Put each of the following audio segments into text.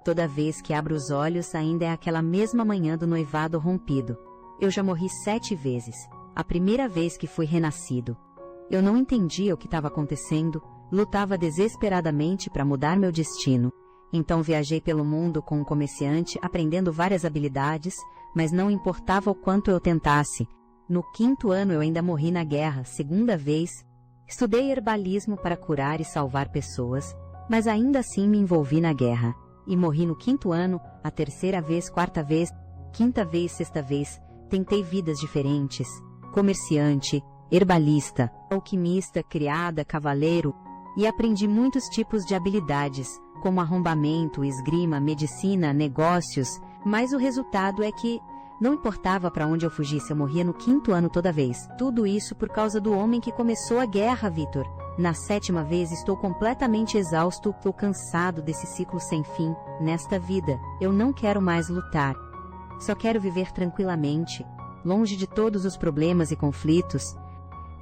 Toda vez que abro os olhos, ainda é aquela mesma manhã do noivado rompido. Eu já morri 7 vezes. A primeira vez que fui renascido. Eu não entendia o que estava acontecendo, lutava desesperadamente para mudar meu destino. Então viajei pelo mundo com um comerciante, aprendendo várias habilidades, mas não importava o quanto eu tentasse. No 5º ano eu ainda morri na guerra, 2ª vez. Estudei herbalismo para curar e salvar pessoas, mas ainda assim me envolvi na guerra. E morri no 5º ano, a 3ª vez, 4ª vez, 5ª vez, 6ª vez. Tentei vidas diferentes. Comerciante, herbalista, alquimista, criada, cavaleiro. E aprendi muitos tipos de habilidades, como arrombamento, esgrima, medicina, negócios. Mas o resultado é que não importava para onde eu fugisse, eu morria no 5º ano toda vez. Tudo isso por causa do homem que começou a guerra, Victor. Na 7ª vez estou completamente exausto, estou cansado desse ciclo sem fim. Nesta vida, eu não quero mais lutar. Só quero viver tranquilamente, longe de todos os problemas e conflitos.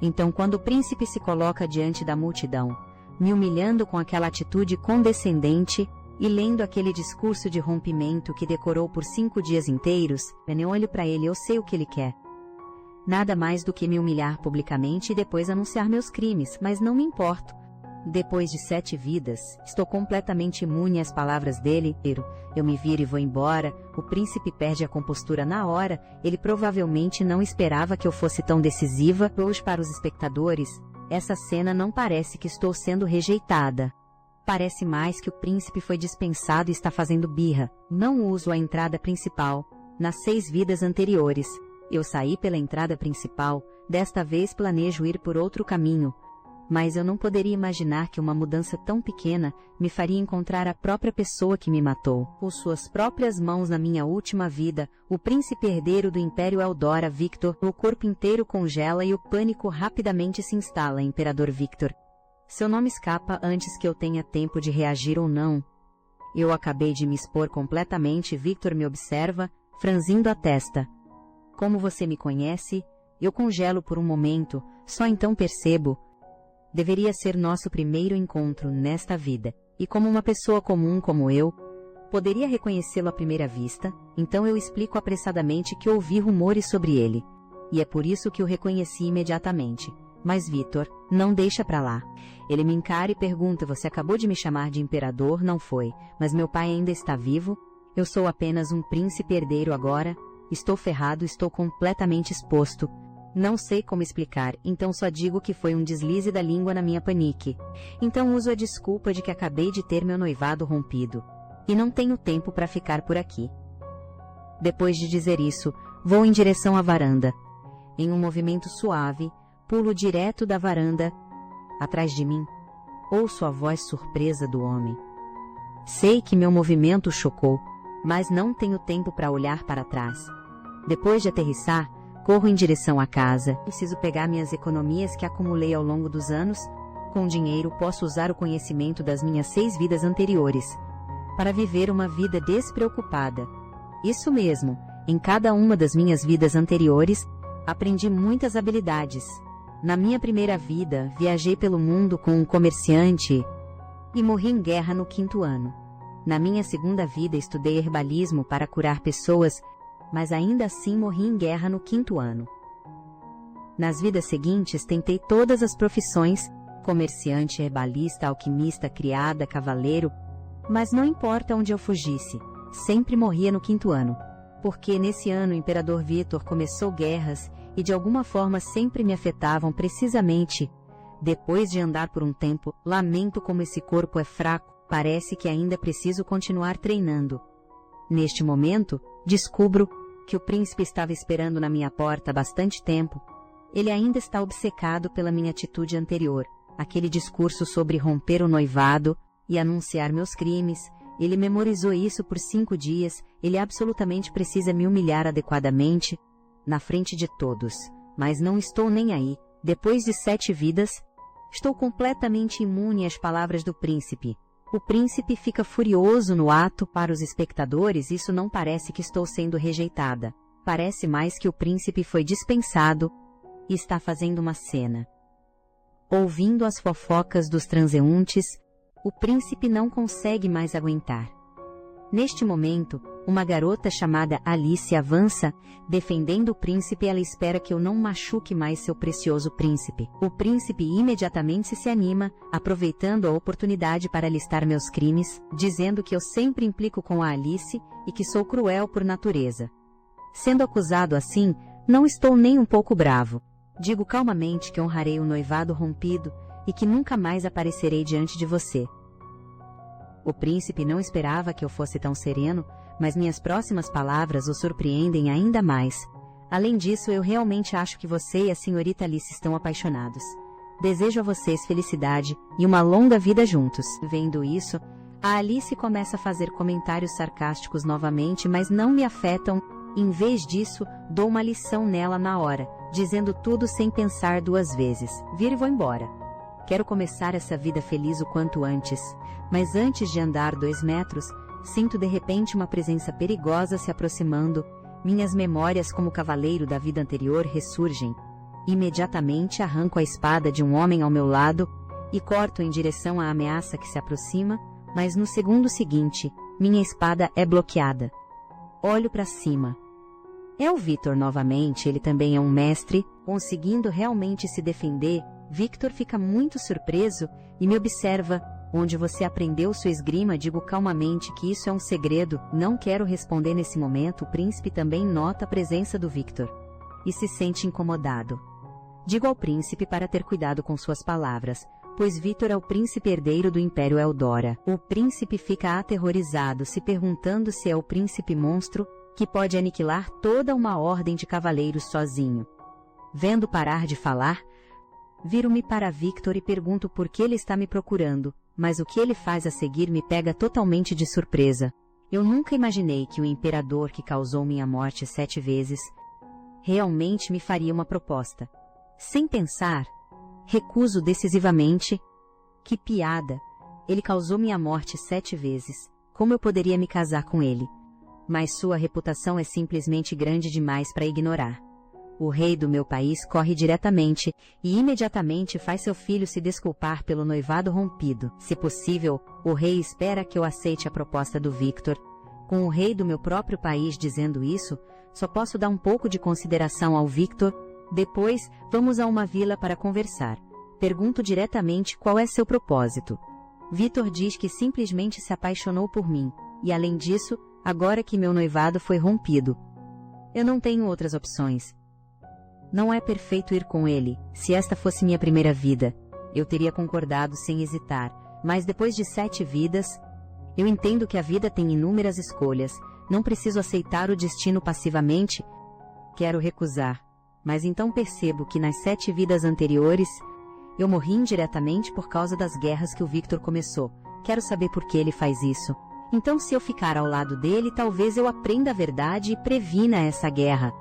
Então, quando o príncipe se coloca diante da multidão, me humilhando com aquela atitude condescendente e lendo aquele discurso de rompimento que decorou por 5 dias inteiros, eu olho para ele, eu sei o que ele quer. Nada mais do que me humilhar publicamente e depois anunciar meus crimes, mas não me importo. Depois de 7 vidas, estou completamente imune às palavras dele. Eu me viro e vou embora, o príncipe perde a compostura na hora, ele provavelmente não esperava que eu fosse tão decisiva. Hoje para os espectadores, essa cena não parece que estou sendo rejeitada. Parece mais que o príncipe foi dispensado e está fazendo birra. Não uso a entrada principal. Nas 6 vidas anteriores, eu saí pela entrada principal, desta vez planejo ir por outro caminho. Mas eu não poderia imaginar que uma mudança tão pequena me faria encontrar a própria pessoa que me matou. Com suas próprias mãos na minha última vida, o príncipe herdeiro do Império Eldora, Victor, o corpo inteiro congela e o pânico rapidamente se instala, Imperador Victor. Seu nome escapa antes que eu tenha tempo de reagir ou não. Eu acabei de me expor completamente, Victor me observa, franzindo a testa. Como você me conhece, eu congelo por um momento, só então percebo. Deveria ser nosso primeiro encontro nesta vida, e como uma pessoa comum como eu, poderia reconhecê-lo à primeira vista, então eu explico apressadamente que ouvi rumores sobre ele, e é por isso que o reconheci imediatamente. Mas Victor, não deixa pra lá. Ele me encara e pergunta, você acabou de me chamar de imperador, não foi, mas meu pai ainda está vivo? Eu sou apenas um príncipe herdeiro agora? Estou ferrado, estou completamente exposto. Não sei como explicar, então só digo que foi um deslize da língua na minha panique. Então uso a desculpa de que acabei de ter meu noivado rompido. E não tenho tempo para ficar por aqui. Depois de dizer isso, vou em direção à varanda. Em um movimento suave, pulo direto da varanda. Atrás de mim, ouço a voz surpresa do homem. Sei que meu movimento o chocou, mas não tenho tempo para olhar para trás. Depois de aterrissar, corro em direção à casa. Preciso pegar minhas economias que acumulei ao longo dos anos. Com dinheiro posso usar o conhecimento das minhas 6 vidas anteriores para viver uma vida despreocupada. Isso mesmo, em cada uma das minhas vidas anteriores, aprendi muitas habilidades. Na minha primeira vida, viajei pelo mundo com um comerciante e morri em guerra no 5º ano. Na minha segunda vida, estudei herbalismo para curar pessoas, mas ainda assim morri em guerra no 5º ano. Nas vidas seguintes, tentei todas as profissões, comerciante, herbalista, alquimista, criada, cavaleiro, mas não importa onde eu fugisse, sempre morria no 5º ano, porque nesse ano o Imperador Victor começou guerras e de alguma forma sempre me afetavam precisamente. Depois de andar por um tempo, lamento como esse corpo é fraco, parece que ainda preciso continuar treinando. Neste momento, descubro que o príncipe estava esperando na minha porta há bastante tempo. Ele ainda está obcecado pela minha atitude anterior, aquele discurso sobre romper o noivado e anunciar meus crimes. Ele memorizou isso por 5 dias, ele absolutamente precisa me humilhar adequadamente, na frente de todos. Mas não estou nem aí. Depois de 7 vidas, estou completamente imune às palavras do príncipe. O príncipe fica furioso no ato. Para os espectadores, isso não parece que estou sendo rejeitada. Parece mais que o príncipe foi dispensado e está fazendo uma cena. Ouvindo as fofocas dos transeuntes, o príncipe não consegue mais aguentar. Neste momento, uma garota chamada Alice avança, defendendo o príncipe. Ela espera que eu não machuque mais seu precioso príncipe. O príncipe imediatamente se anima, aproveitando a oportunidade para listar meus crimes, dizendo que eu sempre implico com a Alice e que sou cruel por natureza. Sendo acusado assim, não estou nem um pouco bravo. Digo calmamente que honrarei o noivado rompido e que nunca mais aparecerei diante de você. O príncipe não esperava que eu fosse tão sereno, mas minhas próximas palavras o surpreendem ainda mais. Além disso, eu realmente acho que você e a senhorita Alice estão apaixonados. Desejo a vocês felicidade e uma longa vida juntos. Vendo isso, a Alice começa a fazer comentários sarcásticos novamente, mas não me afetam. Em vez disso, dou uma lição nela na hora, dizendo tudo sem pensar duas vezes. Viro e vou embora. Quero começar essa vida feliz o quanto antes, mas antes de andar 2 metros, sinto de repente uma presença perigosa se aproximando. Minhas memórias como cavaleiro da vida anterior ressurgem. Imediatamente arranco a espada de um homem ao meu lado e corto em direção à ameaça que se aproxima, mas no segundo seguinte, minha espada é bloqueada. Olho para cima. É o Victor novamente. Ele também é um mestre, conseguindo realmente se defender. Victor fica muito surpreso e me observa. Onde você aprendeu sua esgrima? Digo calmamente que isso é um segredo. Não quero responder nesse momento. O príncipe também nota a presença do Victor e se sente incomodado. Digo ao príncipe para ter cuidado com suas palavras, pois Victor é o príncipe herdeiro do Império Eldora. O príncipe fica aterrorizado, se perguntando se é o príncipe monstro que pode aniquilar toda uma ordem de cavaleiros sozinho. Vendo parar de falar, viro-me para Victor e pergunto por que ele está me procurando, mas o que ele faz a seguir me pega totalmente de surpresa. Eu nunca imaginei que o imperador que causou minha morte 7 vezes realmente me faria uma proposta. Sem pensar, recuso decisivamente. Que piada! Ele causou minha morte 7 vezes. Como eu poderia me casar com ele? Mas sua reputação é simplesmente grande demais para ignorar. O rei do meu país corre diretamente e imediatamente faz seu filho se desculpar pelo noivado rompido. Se possível, o rei espera que eu aceite a proposta do Victor. Com o rei do meu próprio país dizendo isso, só posso dar um pouco de consideração ao Victor. Depois, vamos a uma vila para conversar. Pergunto diretamente qual é seu propósito. Victor diz que simplesmente se apaixonou por mim, e além disso, agora que meu noivado foi rompido, eu não tenho outras opções. Não é perfeito ir com ele. Se esta fosse minha primeira vida, eu teria concordado sem hesitar, mas depois de 7 vidas, eu entendo que a vida tem inúmeras escolhas. Não preciso aceitar o destino passivamente. Quero recusar, mas então percebo que nas 7 vidas anteriores, eu morri indiretamente por causa das guerras que o Victor começou. Quero saber por que ele faz isso. Então, se eu ficar ao lado dele, talvez eu aprenda a verdade e previna essa guerra.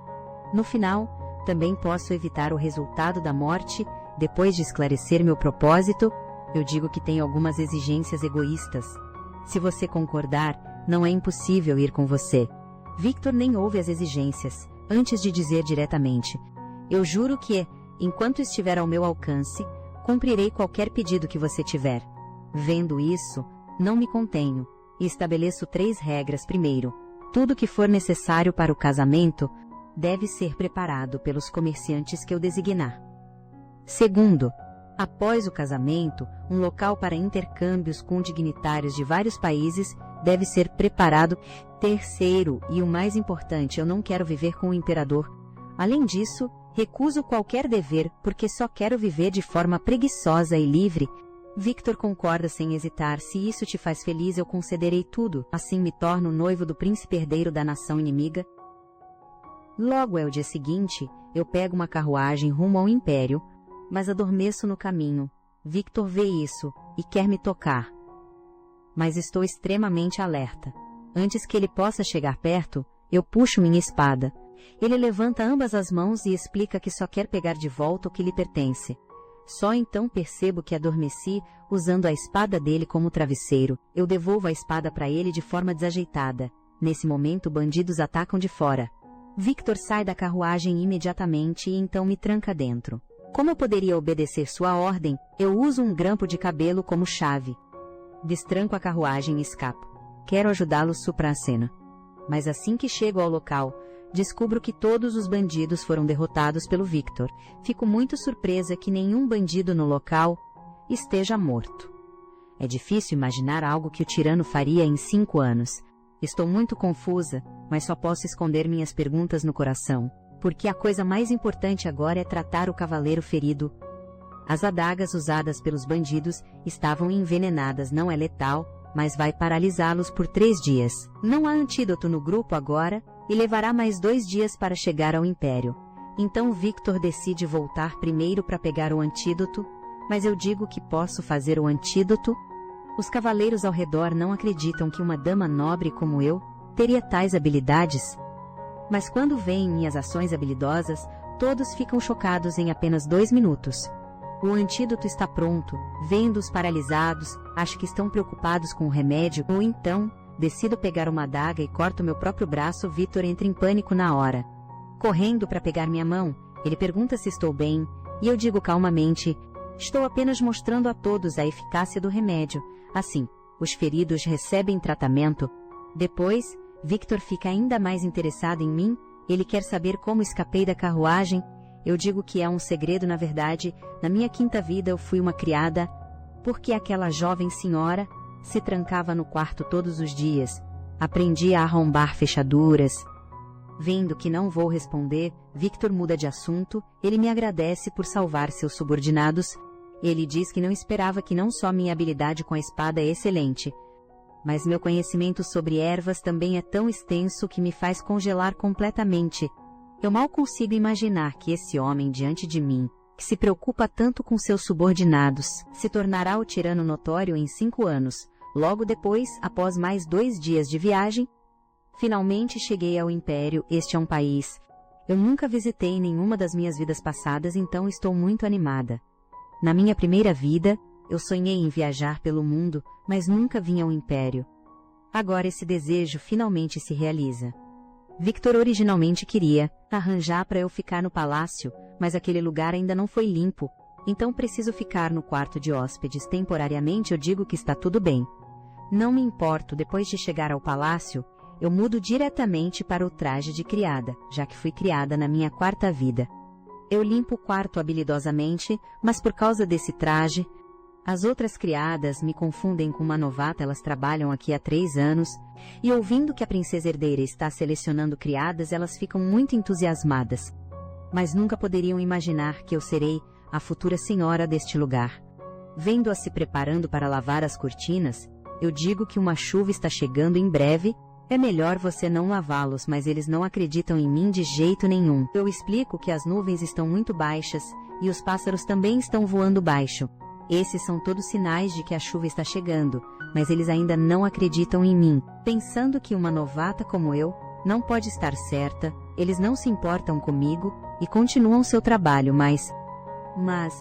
No final, também posso evitar o resultado da morte. Depois de esclarecer meu propósito, eu digo que tenho algumas exigências egoístas. Se você concordar, não é impossível ir com você. Victor nem ouve as exigências, antes de dizer diretamente: eu juro que, enquanto estiver ao meu alcance, cumprirei qualquer pedido que você tiver. Vendo isso, não me contenho e estabeleço 3 regras. Primeiro, tudo que for necessário para o casamento deve ser preparado pelos comerciantes que eu designar. Segundo, após o casamento, um local para intercâmbios com dignitários de vários países deve ser preparado. Terceiro, e o mais importante, eu não quero viver com o imperador. Além disso, recuso qualquer dever, porque só quero viver de forma preguiçosa e livre. Victor concorda sem hesitar. Se isso te faz feliz, eu concederei tudo. Assim me torno noivo do príncipe herdeiro da nação inimiga. Logo é o dia seguinte, eu pego uma carruagem rumo ao império, mas adormeço no caminho. Victor vê isso e quer me tocar. Mas estou extremamente alerta. Antes que ele possa chegar perto, eu puxo minha espada. Ele levanta ambas as mãos e explica que só quer pegar de volta o que lhe pertence. Só então percebo que adormeci, usando a espada dele como travesseiro. Eu devolvo a espada para ele de forma desajeitada. Nesse momento, bandidos atacam de fora. Victor sai da carruagem imediatamente e então me tranca dentro. Como eu poderia obedecer sua ordem, eu uso um grampo de cabelo como chave. Destranco a carruagem e escapo. Quero ajudá-los suprar a cena. Mas assim que chego ao local, descubro que todos os bandidos foram derrotados pelo Victor. Fico muito surpresa que nenhum bandido no local esteja morto. É difícil imaginar algo que o tirano faria em 5 anos. Estou muito confusa, mas só posso esconder minhas perguntas no coração, porque a coisa mais importante agora é tratar o cavaleiro ferido. As adagas usadas pelos bandidos estavam envenenadas, não é letal, mas vai paralisá-los por 3 dias. Não há antídoto no grupo agora, e levará mais 2 dias para chegar ao Império. Então Victor decide voltar primeiro para pegar o antídoto, mas eu digo que posso fazer o antídoto. Os cavaleiros ao redor não acreditam que uma dama nobre como eu teria tais habilidades. Mas quando veem minhas ações habilidosas, todos ficam chocados em apenas 2 minutos. O antídoto está pronto, vendo-os paralisados, acho que estão preocupados com o remédio, ou então, decido pegar uma adaga e corto meu próprio braço. Victor entra em pânico na hora. Correndo para pegar minha mão, ele pergunta se estou bem, e eu digo calmamente: estou apenas mostrando a todos a eficácia do remédio. Assim, os feridos recebem tratamento. Depois, Victor fica ainda mais interessado em mim, ele quer saber como escapei da carruagem. Eu digo que é um segredo. Na verdade, na minha 5ª vida eu fui uma criada, porque aquela jovem senhora se trancava no quarto todos os dias. Aprendi a arrombar fechaduras. Vendo que não vou responder, Victor muda de assunto. Ele me agradece por salvar seus subordinados. Ele diz que não esperava, que não só minha habilidade com a espada é excelente, mas meu conhecimento sobre ervas também é tão extenso que me faz congelar completamente. Eu mal consigo imaginar que esse homem diante de mim, que se preocupa tanto com seus subordinados, se tornará o tirano notório em 5 anos. Logo depois, após mais 2 dias de viagem, finalmente cheguei ao Império. Este é um país eu nunca visitei em nenhuma das minhas vidas passadas, então estou muito animada. Na minha primeira vida, eu sonhei em viajar pelo mundo, mas nunca vim ao Império. Agora esse desejo finalmente se realiza. Victor originalmente queria arranjar para eu ficar no palácio, mas aquele lugar ainda não foi limpo, então preciso ficar no quarto de hóspedes temporariamente. Eu digo que está tudo bem. Não me importo. Depois de chegar ao palácio, eu mudo diretamente para o traje de criada, já que fui criada na minha 4ª vida. Eu limpo o quarto habilidosamente, mas por causa desse traje, as outras criadas me confundem com uma novata. Elas trabalham aqui há 3 anos, e ouvindo que a princesa herdeira está selecionando criadas, elas ficam muito entusiasmadas. Mas nunca poderiam imaginar que eu serei a futura senhora deste lugar. Vendo-as se preparando para lavar as cortinas, eu digo que uma chuva está chegando em breve. É melhor você não lavá-los, mas eles não acreditam em mim de jeito nenhum. Eu explico que as nuvens estão muito baixas, e os pássaros também estão voando baixo. Esses são todos sinais de que a chuva está chegando, mas eles ainda não acreditam em mim. Pensando que uma novata como eu não pode estar certa, eles não se importam comigo e continuam seu trabalho, mas,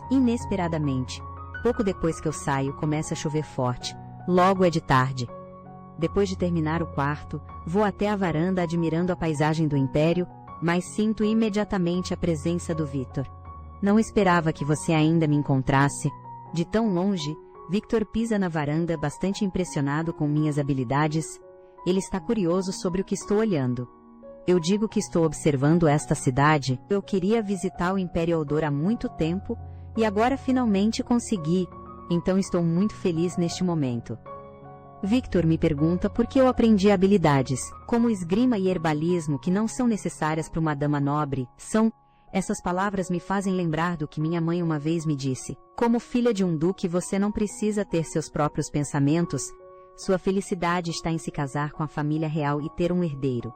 inesperadamente, pouco depois que eu saio, começa a chover forte. Logo é de tarde. Depois de terminar o quarto, vou até a varanda admirando a paisagem do Império, mas sinto imediatamente a presença do Victor. Não esperava que você ainda me encontrasse. De tão longe, Victor pisa na varanda, bastante impressionado com minhas habilidades. Ele está curioso sobre o que estou olhando. Eu digo que estou observando esta cidade. Eu queria visitar o Império Eldor há muito tempo, e agora finalmente consegui. Então estou muito feliz neste momento. Victor me pergunta por que eu aprendi habilidades, como esgrima e herbalismo, que não são necessárias para uma dama nobre. Essas palavras me fazem lembrar do que minha mãe uma vez me disse. Como filha de um duque, você não precisa ter seus próprios pensamentos. Sua felicidade está em se casar com a família real e ter um herdeiro.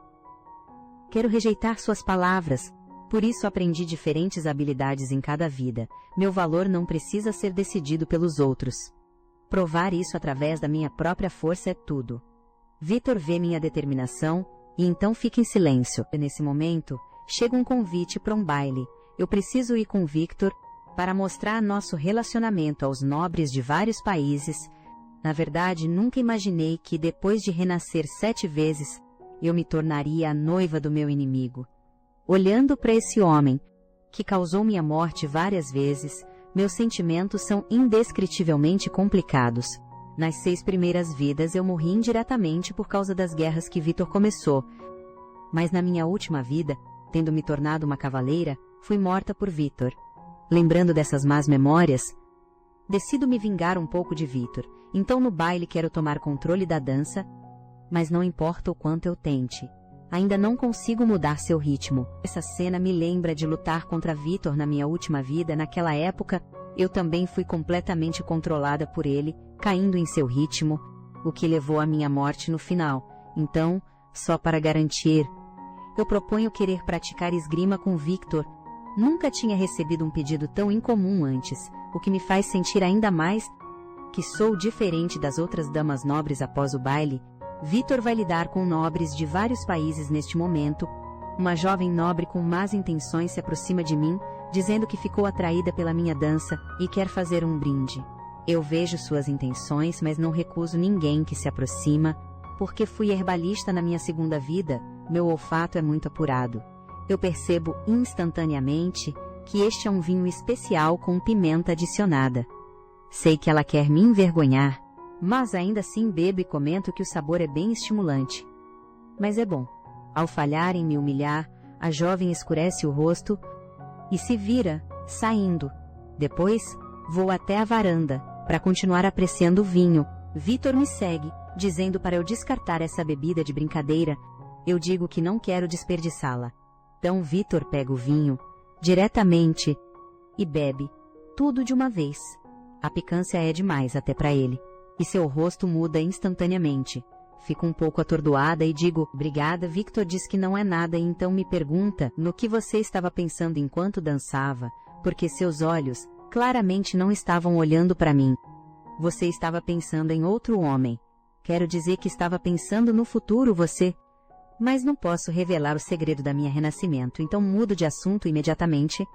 Quero rejeitar suas palavras. Por isso aprendi diferentes habilidades em cada vida. Meu valor não precisa ser decidido pelos outros. Provar isso através da minha própria força é tudo. Victor vê minha determinação, e então fica em silêncio. Nesse momento, chega um convite para um baile. Eu preciso ir com Victor para mostrar nosso relacionamento aos nobres de vários países. Na verdade, nunca imaginei que, depois de renascer 7 vezes, eu me tornaria a noiva do meu inimigo. Olhando para esse homem, que causou minha morte várias vezes, meus sentimentos são indescritivelmente complicados. Nas 6 primeiras vidas eu morri indiretamente por causa das guerras que Vitor começou. Mas na minha última vida, tendo me tornado uma cavaleira, fui morta por Vitor. Lembrando dessas más memórias, decido me vingar um pouco de Vitor. Então no baile quero tomar controle da dança, mas não importa o quanto eu tente. Ainda não consigo mudar seu ritmo. Essa cena me lembra de lutar contra Vitor na minha última vida. Naquela época, eu também fui completamente controlada por ele, caindo em seu ritmo, o que levou à minha morte no final. Então, só para garantir, eu proponho querer praticar esgrima com Victor. Nunca tinha recebido um pedido tão incomum antes, o que me faz sentir ainda mais que sou diferente das outras damas nobres após o baile. Vitor vai lidar com nobres de vários países neste momento. Uma jovem nobre com más intenções se aproxima de mim, dizendo que ficou atraída pela minha dança e quer fazer um brinde. Eu vejo suas intenções, mas não recuso ninguém que se aproxima, porque fui herbalista na minha segunda vida, meu olfato é muito apurado. Eu percebo instantaneamente que este é um vinho especial com pimenta adicionada. Sei que ela quer me envergonhar, mas ainda assim bebo e comento que o sabor é bem estimulante. Mas é bom. Ao falhar em me humilhar, a jovem escurece o rosto e se vira, saindo. Depois, vou até a varanda, para continuar apreciando o vinho. Vitor me segue, dizendo para eu descartar essa bebida de brincadeira. Eu digo que não quero desperdiçá-la. Então Vitor pega o vinho, diretamente, e bebe, tudo de uma vez. A picância é demais até para ele, e seu rosto muda instantaneamente. Fico um pouco atordoada e digo, obrigada. Victor diz que não é nada e então me pergunta no que você estava pensando enquanto dançava, porque seus olhos claramente não estavam olhando para mim. Você estava pensando em outro homem. Quero dizer que estava pensando no futuro, você. Mas não posso revelar o segredo da minha renascimento, então mudo de assunto imediatamente.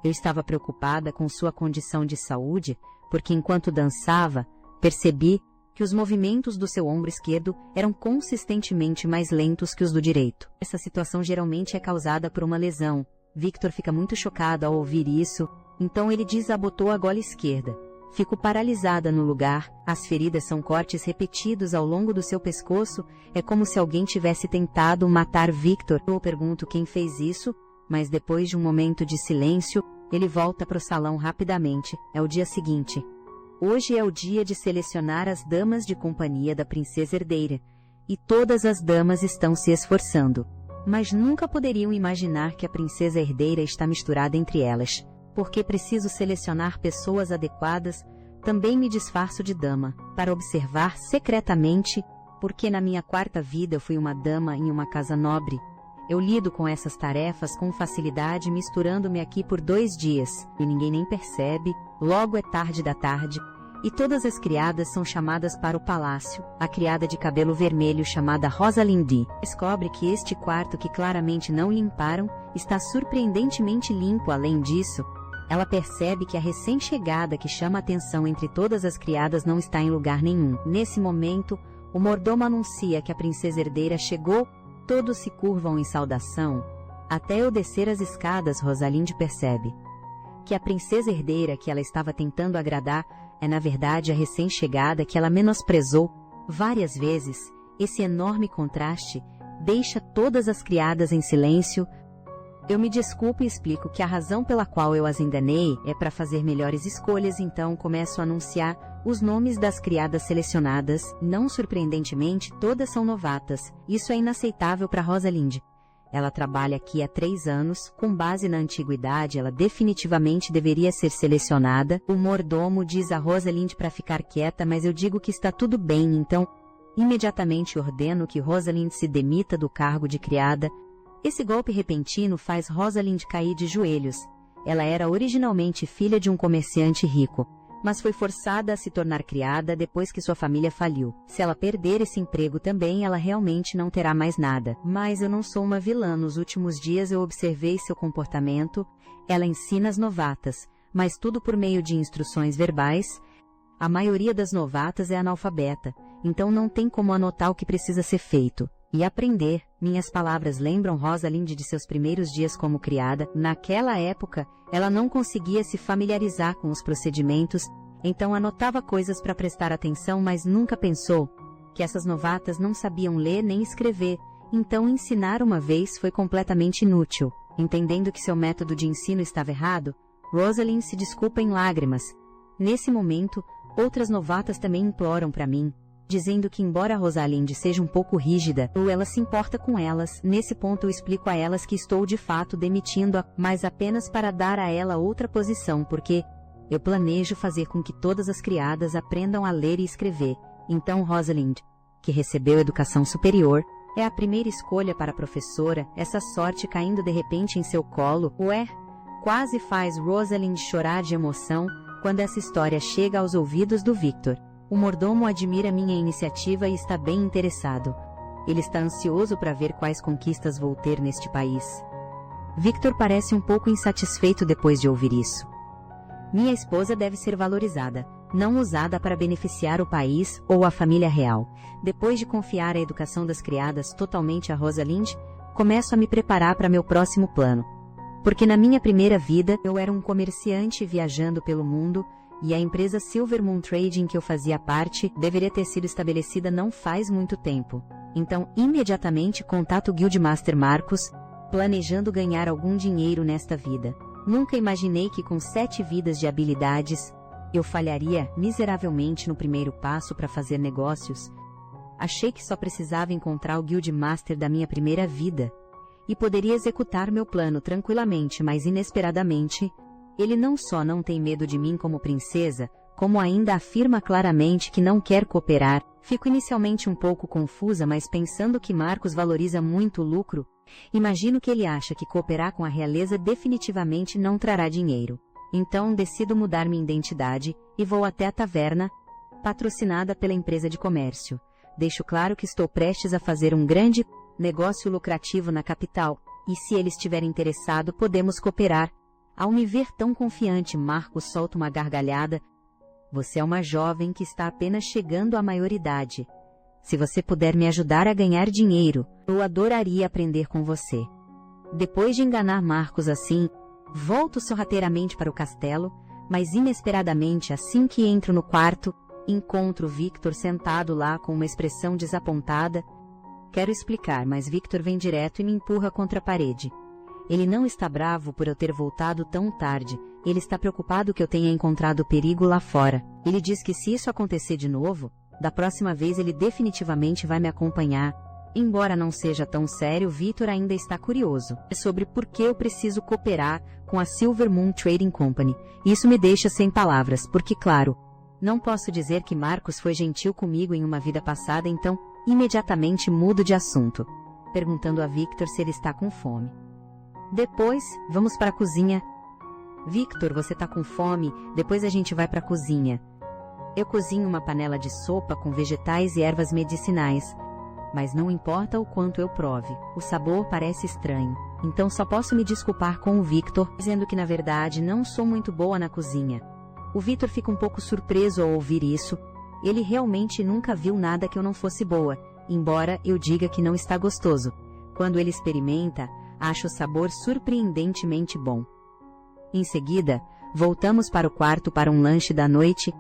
Eu estava preocupada com sua condição de saúde, porque enquanto dançava, percebi que os movimentos do seu ombro esquerdo eram consistentemente mais lentos que os do direito. Essa situação geralmente é causada por uma lesão. Victor fica muito chocado ao ouvir isso, então ele desabotou a gola esquerda. Fico paralisada no lugar, as feridas são cortes repetidos ao longo do seu pescoço, é como se alguém tivesse tentado matar Victor. Eu pergunto quem fez isso, mas depois de um momento de silêncio, ele volta para o salão rapidamente. É o dia seguinte. Hoje é o dia de selecionar as damas de companhia da princesa herdeira, e todas as damas estão se esforçando. Mas nunca poderiam imaginar que a princesa herdeira está misturada entre elas. Porque preciso selecionar pessoas adequadas, também me disfarço de dama, para observar secretamente, porque na minha 4ª vida eu fui uma dama em uma casa nobre. Eu lido com essas tarefas com facilidade, misturando-me aqui por 2 dias, e ninguém nem percebe, logo é tarde da tarde, e todas as criadas são chamadas para o palácio. A criada de cabelo vermelho chamada Rosalinde descobre que este quarto que claramente não limparam, está surpreendentemente limpo. Além disso, ela percebe que a recém-chegada que chama a atenção entre todas as criadas não está em lugar nenhum. Nesse momento, o mordomo anuncia que a princesa herdeira chegou. Todos se curvam em saudação. Até eu descer as escadas, Rosalinde percebe que a princesa herdeira que ela estava tentando agradar é na verdade a recém-chegada que ela menosprezou várias vezes. Esse enorme contraste deixa todas as criadas em silêncio. Eu me desculpo e explico que a razão pela qual eu as enganei é para fazer melhores escolhas, então começo a anunciar os nomes das criadas selecionadas. Não surpreendentemente, todas são novatas. Isso é inaceitável para Rosalinde. Ela trabalha aqui há 3 anos, com base na antiguidade, ela definitivamente deveria ser selecionada. O mordomo diz a Rosalinde para ficar quieta, mas eu digo que está tudo bem, então imediatamente ordeno que Rosalinde se demita do cargo de criada. Esse golpe repentino faz Rosalinde cair de joelhos. Ela era originalmente filha de um comerciante rico, mas foi forçada a se tornar criada depois que sua família faliu. Se ela perder esse emprego também, ela realmente não terá mais nada. Mas eu não sou uma vilã. Nos últimos dias eu observei seu comportamento. Ela ensina as novatas, mas tudo por meio de instruções verbais. A maioria das novatas é analfabeta, então não tem como anotar o que precisa ser feito e aprender. Minhas palavras lembram Rosalinde de seus primeiros dias como criada. Naquela época, ela não conseguia se familiarizar com os procedimentos. Então anotava coisas para prestar atenção, mas nunca pensou que essas novatas não sabiam ler nem escrever, então ensinar uma vez foi completamente inútil. Entendendo que seu método de ensino estava errado, Rosalind se desculpa em lágrimas. Nesse momento, outras novatas também imploram para mim, dizendo que embora Rosalind seja um pouco rígida, ou ela se importa com elas, nesse ponto eu explico a elas que estou de fato demitindo-a, mas apenas para dar a ela outra posição, porque eu planejo fazer com que todas as criadas aprendam a ler e escrever. Então Rosalind, que recebeu educação superior, é a primeira escolha para a professora. Essa sorte caindo de repente em seu colo, quase faz Rosalind chorar de emoção quando essa história chega aos ouvidos do Victor. O mordomo admira minha iniciativa e está bem interessado. Ele está ansioso para ver quais conquistas vou ter neste país. Victor parece um pouco insatisfeito depois de ouvir isso. Minha esposa deve ser valorizada, não usada para beneficiar o país ou a família real. Depois de confiar a educação das criadas totalmente a Rosalind, começo a me preparar para meu próximo plano. Porque na minha primeira vida, eu era um comerciante viajando pelo mundo, e a empresa Silver Moon Trading que eu fazia parte deveria ter sido estabelecida não faz muito tempo. Então, imediatamente contato o Guildmaster Marcus, planejando ganhar algum dinheiro nesta vida. Nunca imaginei que com 7 vidas de habilidades, eu falharia miseravelmente no primeiro passo para fazer negócios. Achei que só precisava encontrar o Guildmaster da minha primeira vida, e poderia executar meu plano tranquilamente, mas inesperadamente, ele não só não tem medo de mim como princesa, como ainda afirma claramente que não quer cooperar. Fico inicialmente um pouco confusa, mas pensando que Marcos valoriza muito o lucro, imagino que ele acha que cooperar com a realeza definitivamente não trará dinheiro. Então decido mudar minha identidade e vou até a taverna, patrocinada pela empresa de comércio. Deixo claro que estou prestes a fazer um grande negócio lucrativo na capital, e se ele estiver interessado podemos cooperar. Ao me ver tão confiante, Marcos solta uma gargalhada. Você é uma jovem que está apenas chegando à maioridade. Se você puder me ajudar a ganhar dinheiro, eu adoraria aprender com você. Depois de enganar Marcos assim, volto sorrateiramente para o castelo, mas inesperadamente, assim que entro no quarto, encontro Victor sentado lá com uma expressão desapontada. Quero explicar, mas Victor vem direto e me empurra contra a parede. Ele não está bravo por eu ter voltado tão tarde, ele está preocupado que eu tenha encontrado perigo lá fora. Ele diz que se isso acontecer de novo, da próxima vez ele definitivamente vai me acompanhar. Embora não seja tão sério, Victor ainda está curioso. É sobre por que eu preciso cooperar com a Silver Moon Trading Company. Isso me deixa sem palavras, porque claro, não posso dizer que Marcos foi gentil comigo em uma vida passada, então imediatamente mudo de assunto, perguntando a Victor se ele está com fome. Depois, vamos para a cozinha. Victor, você tá com fome? Depois a gente vai para a cozinha. Eu cozinho uma panela de sopa com vegetais e ervas medicinais. Mas não importa o quanto eu prove, o sabor parece estranho. Então só posso me desculpar com o Victor, dizendo que na verdade não sou muito boa na cozinha. O Victor fica um pouco surpreso ao ouvir isso. Ele realmente nunca viu nada que eu não fosse boa, embora eu diga que não está gostoso. Quando ele experimenta, acho o sabor surpreendentemente bom. Em seguida, voltamos para o quarto para um lanche da noite.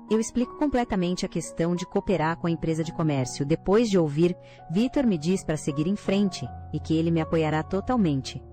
Eu explico completamente a questão de cooperar com a empresa de comércio. Depois de ouvir, Victor me diz para seguir em frente e que ele me apoiará totalmente.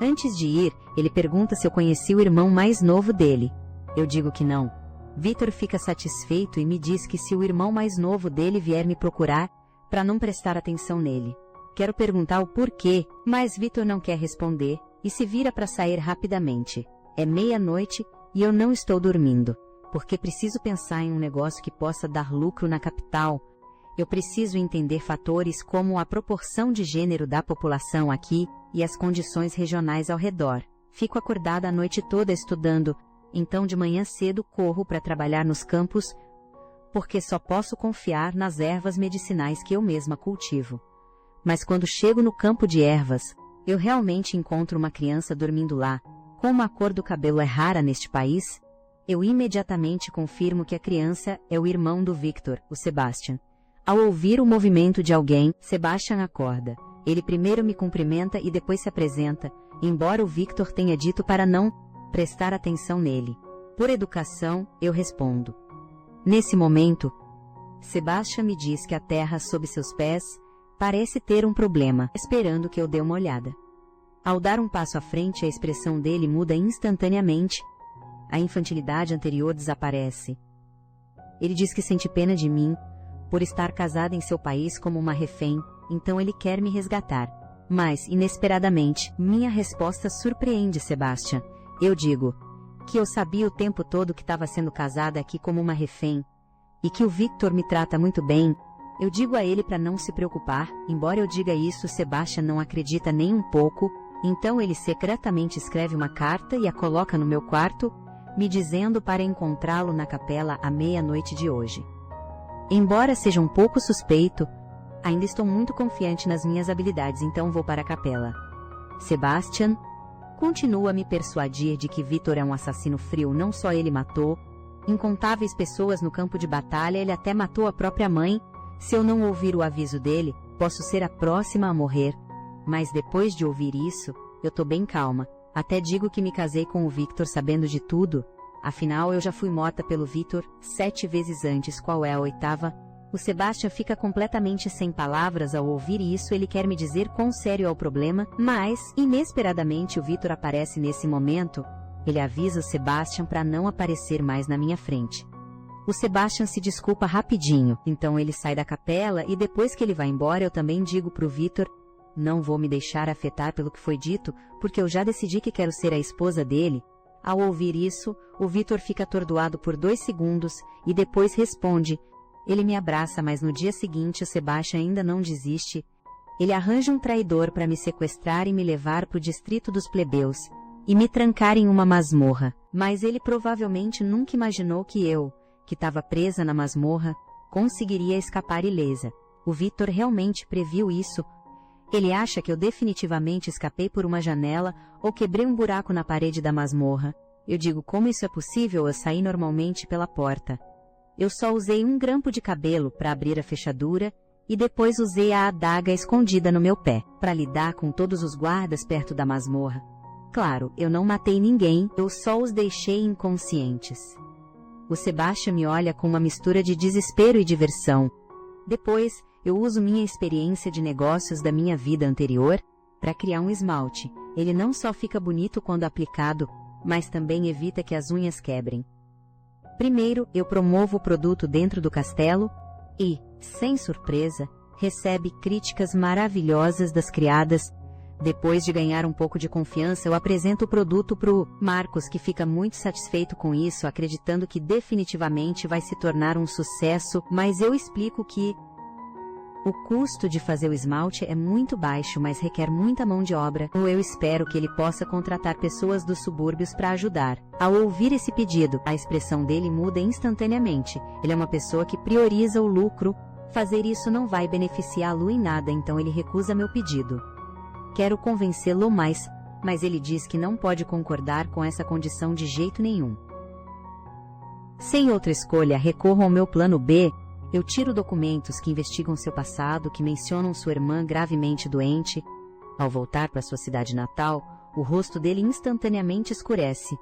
Antes de ir, ele pergunta se eu conheci o irmão mais novo dele. Eu digo que não. Victor fica satisfeito e me diz que se o irmão mais novo dele vier me procurar, para não prestar atenção nele. Quero perguntar o porquê, mas Victor não quer responder e se vira para sair rapidamente. É meia-noite e eu não estou dormindo, porque preciso pensar em um negócio que possa dar lucro na capital. Eu preciso entender fatores como a proporção de gênero da população aqui e as condições regionais ao redor. Fico acordada a noite toda estudando, então de manhã cedo corro para trabalhar nos campos, porque só posso confiar nas ervas medicinais que eu mesma cultivo. Mas quando chego no campo de ervas, eu realmente encontro uma criança dormindo lá. Como a cor do cabelo é rara neste país, eu imediatamente confirmo que a criança é o irmão do Victor, o Sebastian. Ao ouvir o movimento de alguém, Sebastian acorda. Ele primeiro me cumprimenta e depois se apresenta, embora o Victor tenha dito para não prestar atenção nele. Por educação, eu respondo. Nesse momento, Sebastian me diz que a terra sob seus pés parece ter um problema, esperando que eu dê uma olhada. Ao dar um passo à frente, a expressão dele muda instantaneamente. A infantilidade anterior desaparece. Ele diz que sente pena de mim por estar casada em seu país como uma refém, então ele quer me resgatar. Mas, inesperadamente, minha resposta surpreende Sebastian. Eu digo que eu sabia o tempo todo que estava sendo casada aqui como uma refém e que o Victor me trata muito bem. Eu digo a ele para não se preocupar. Embora eu diga isso, Sebastian não acredita nem um pouco. Então ele secretamente escreve uma carta e a coloca no meu quarto, me dizendo para encontrá-lo na capela à meia-noite de hoje. Embora seja um pouco suspeito, ainda estou muito confiante nas minhas habilidades, então vou para a capela. Sebastian continua a me persuadir de que Victor é um assassino frio. Não só ele matou incontáveis pessoas no campo de batalha, ele até matou a própria mãe. Se eu não ouvir o aviso dele, posso ser a próxima a morrer. Mas depois de ouvir isso, eu tô bem calma. Até digo que me casei com o Victor sabendo de tudo. Afinal, eu já fui morta pelo Victor 7 vezes antes. Qual é a 8ª? O Sebastian fica completamente sem palavras ao ouvir isso. Ele quer me dizer quão sério é o problema, mas, inesperadamente, o Victor aparece nesse momento. Ele avisa o Sebastian para não aparecer mais na minha frente. O Sebastian se desculpa rapidinho, então ele sai da capela e depois que ele vai embora eu também digo pro Victor: não vou me deixar afetar pelo que foi dito, porque eu já decidi que quero ser a esposa dele. Ao ouvir isso, o Victor fica atordoado por 2 segundos e depois responde. Ele me abraça, mas no dia seguinte o Sebastian ainda não desiste. Ele arranja um traidor para me sequestrar e me levar para o distrito dos plebeus e me trancar em uma masmorra. Mas ele provavelmente nunca imaginou que eu, que estava presa na masmorra, conseguiria escapar ilesa. O Victor realmente previu isso. Ele acha que eu definitivamente escapei por uma janela ou quebrei um buraco na parede da masmorra. Eu digo como isso é possível, eu saí normalmente pela porta. Eu só usei um grampo de cabelo para abrir a fechadura e depois usei a adaga escondida no meu pé, para lidar com todos os guardas perto da masmorra. Claro, eu não matei ninguém, eu só os deixei inconscientes. O Sebastian me olha com uma mistura de desespero e diversão. Depois, eu uso minha experiência de negócios da minha vida anterior para criar um esmalte. Ele não só fica bonito quando aplicado, mas também evita que as unhas quebrem. Primeiro, eu promovo o produto dentro do castelo e, sem surpresa, recebe críticas maravilhosas das criadas. Depois de ganhar um pouco de confiança, eu apresento o produto pro Marcos, que fica muito satisfeito com isso, acreditando que definitivamente vai se tornar um sucesso, mas eu explico que o custo de fazer o esmalte é muito baixo, mas requer muita mão de obra. Eu espero que ele possa contratar pessoas dos subúrbios para ajudar. Ao ouvir esse pedido, a expressão dele muda instantaneamente. Ele é uma pessoa que prioriza o lucro. Fazer isso não vai beneficiá-lo em nada, então ele recusa meu pedido. Quero convencê-lo mais, mas ele diz que não pode concordar com essa condição de jeito nenhum. Sem outra escolha, recorro ao meu plano B. Eu tiro documentos que investigam seu passado, que mencionam sua irmã gravemente doente. Ao voltar para sua cidade natal, o rosto dele instantaneamente escurece.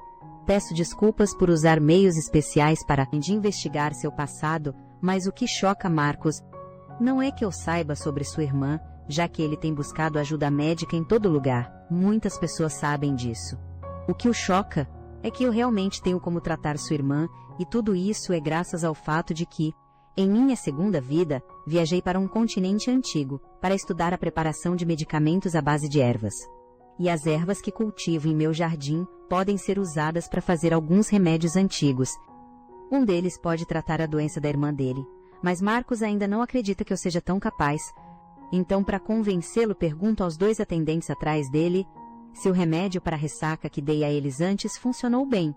Peço desculpas por usar meios especiais para investigar seu passado, mas o que choca Marcos não é que eu saiba sobre sua irmã, já que ele tem buscado ajuda médica em todo lugar. Muitas pessoas sabem disso. O que o choca é que eu realmente tenho como tratar sua irmã, e tudo isso é graças ao fato de que, em minha segunda vida, viajei para um continente antigo, para estudar a preparação de medicamentos à base de ervas. E as ervas que cultivo em meu jardim podem ser usadas para fazer alguns remédios antigos. Um deles pode tratar a doença da irmã dele, mas Marcos ainda não acredita que eu seja tão capaz. Então, para convencê-lo, pergunto aos 2 atendentes atrás dele se o remédio para a ressaca que dei a eles antes funcionou bem.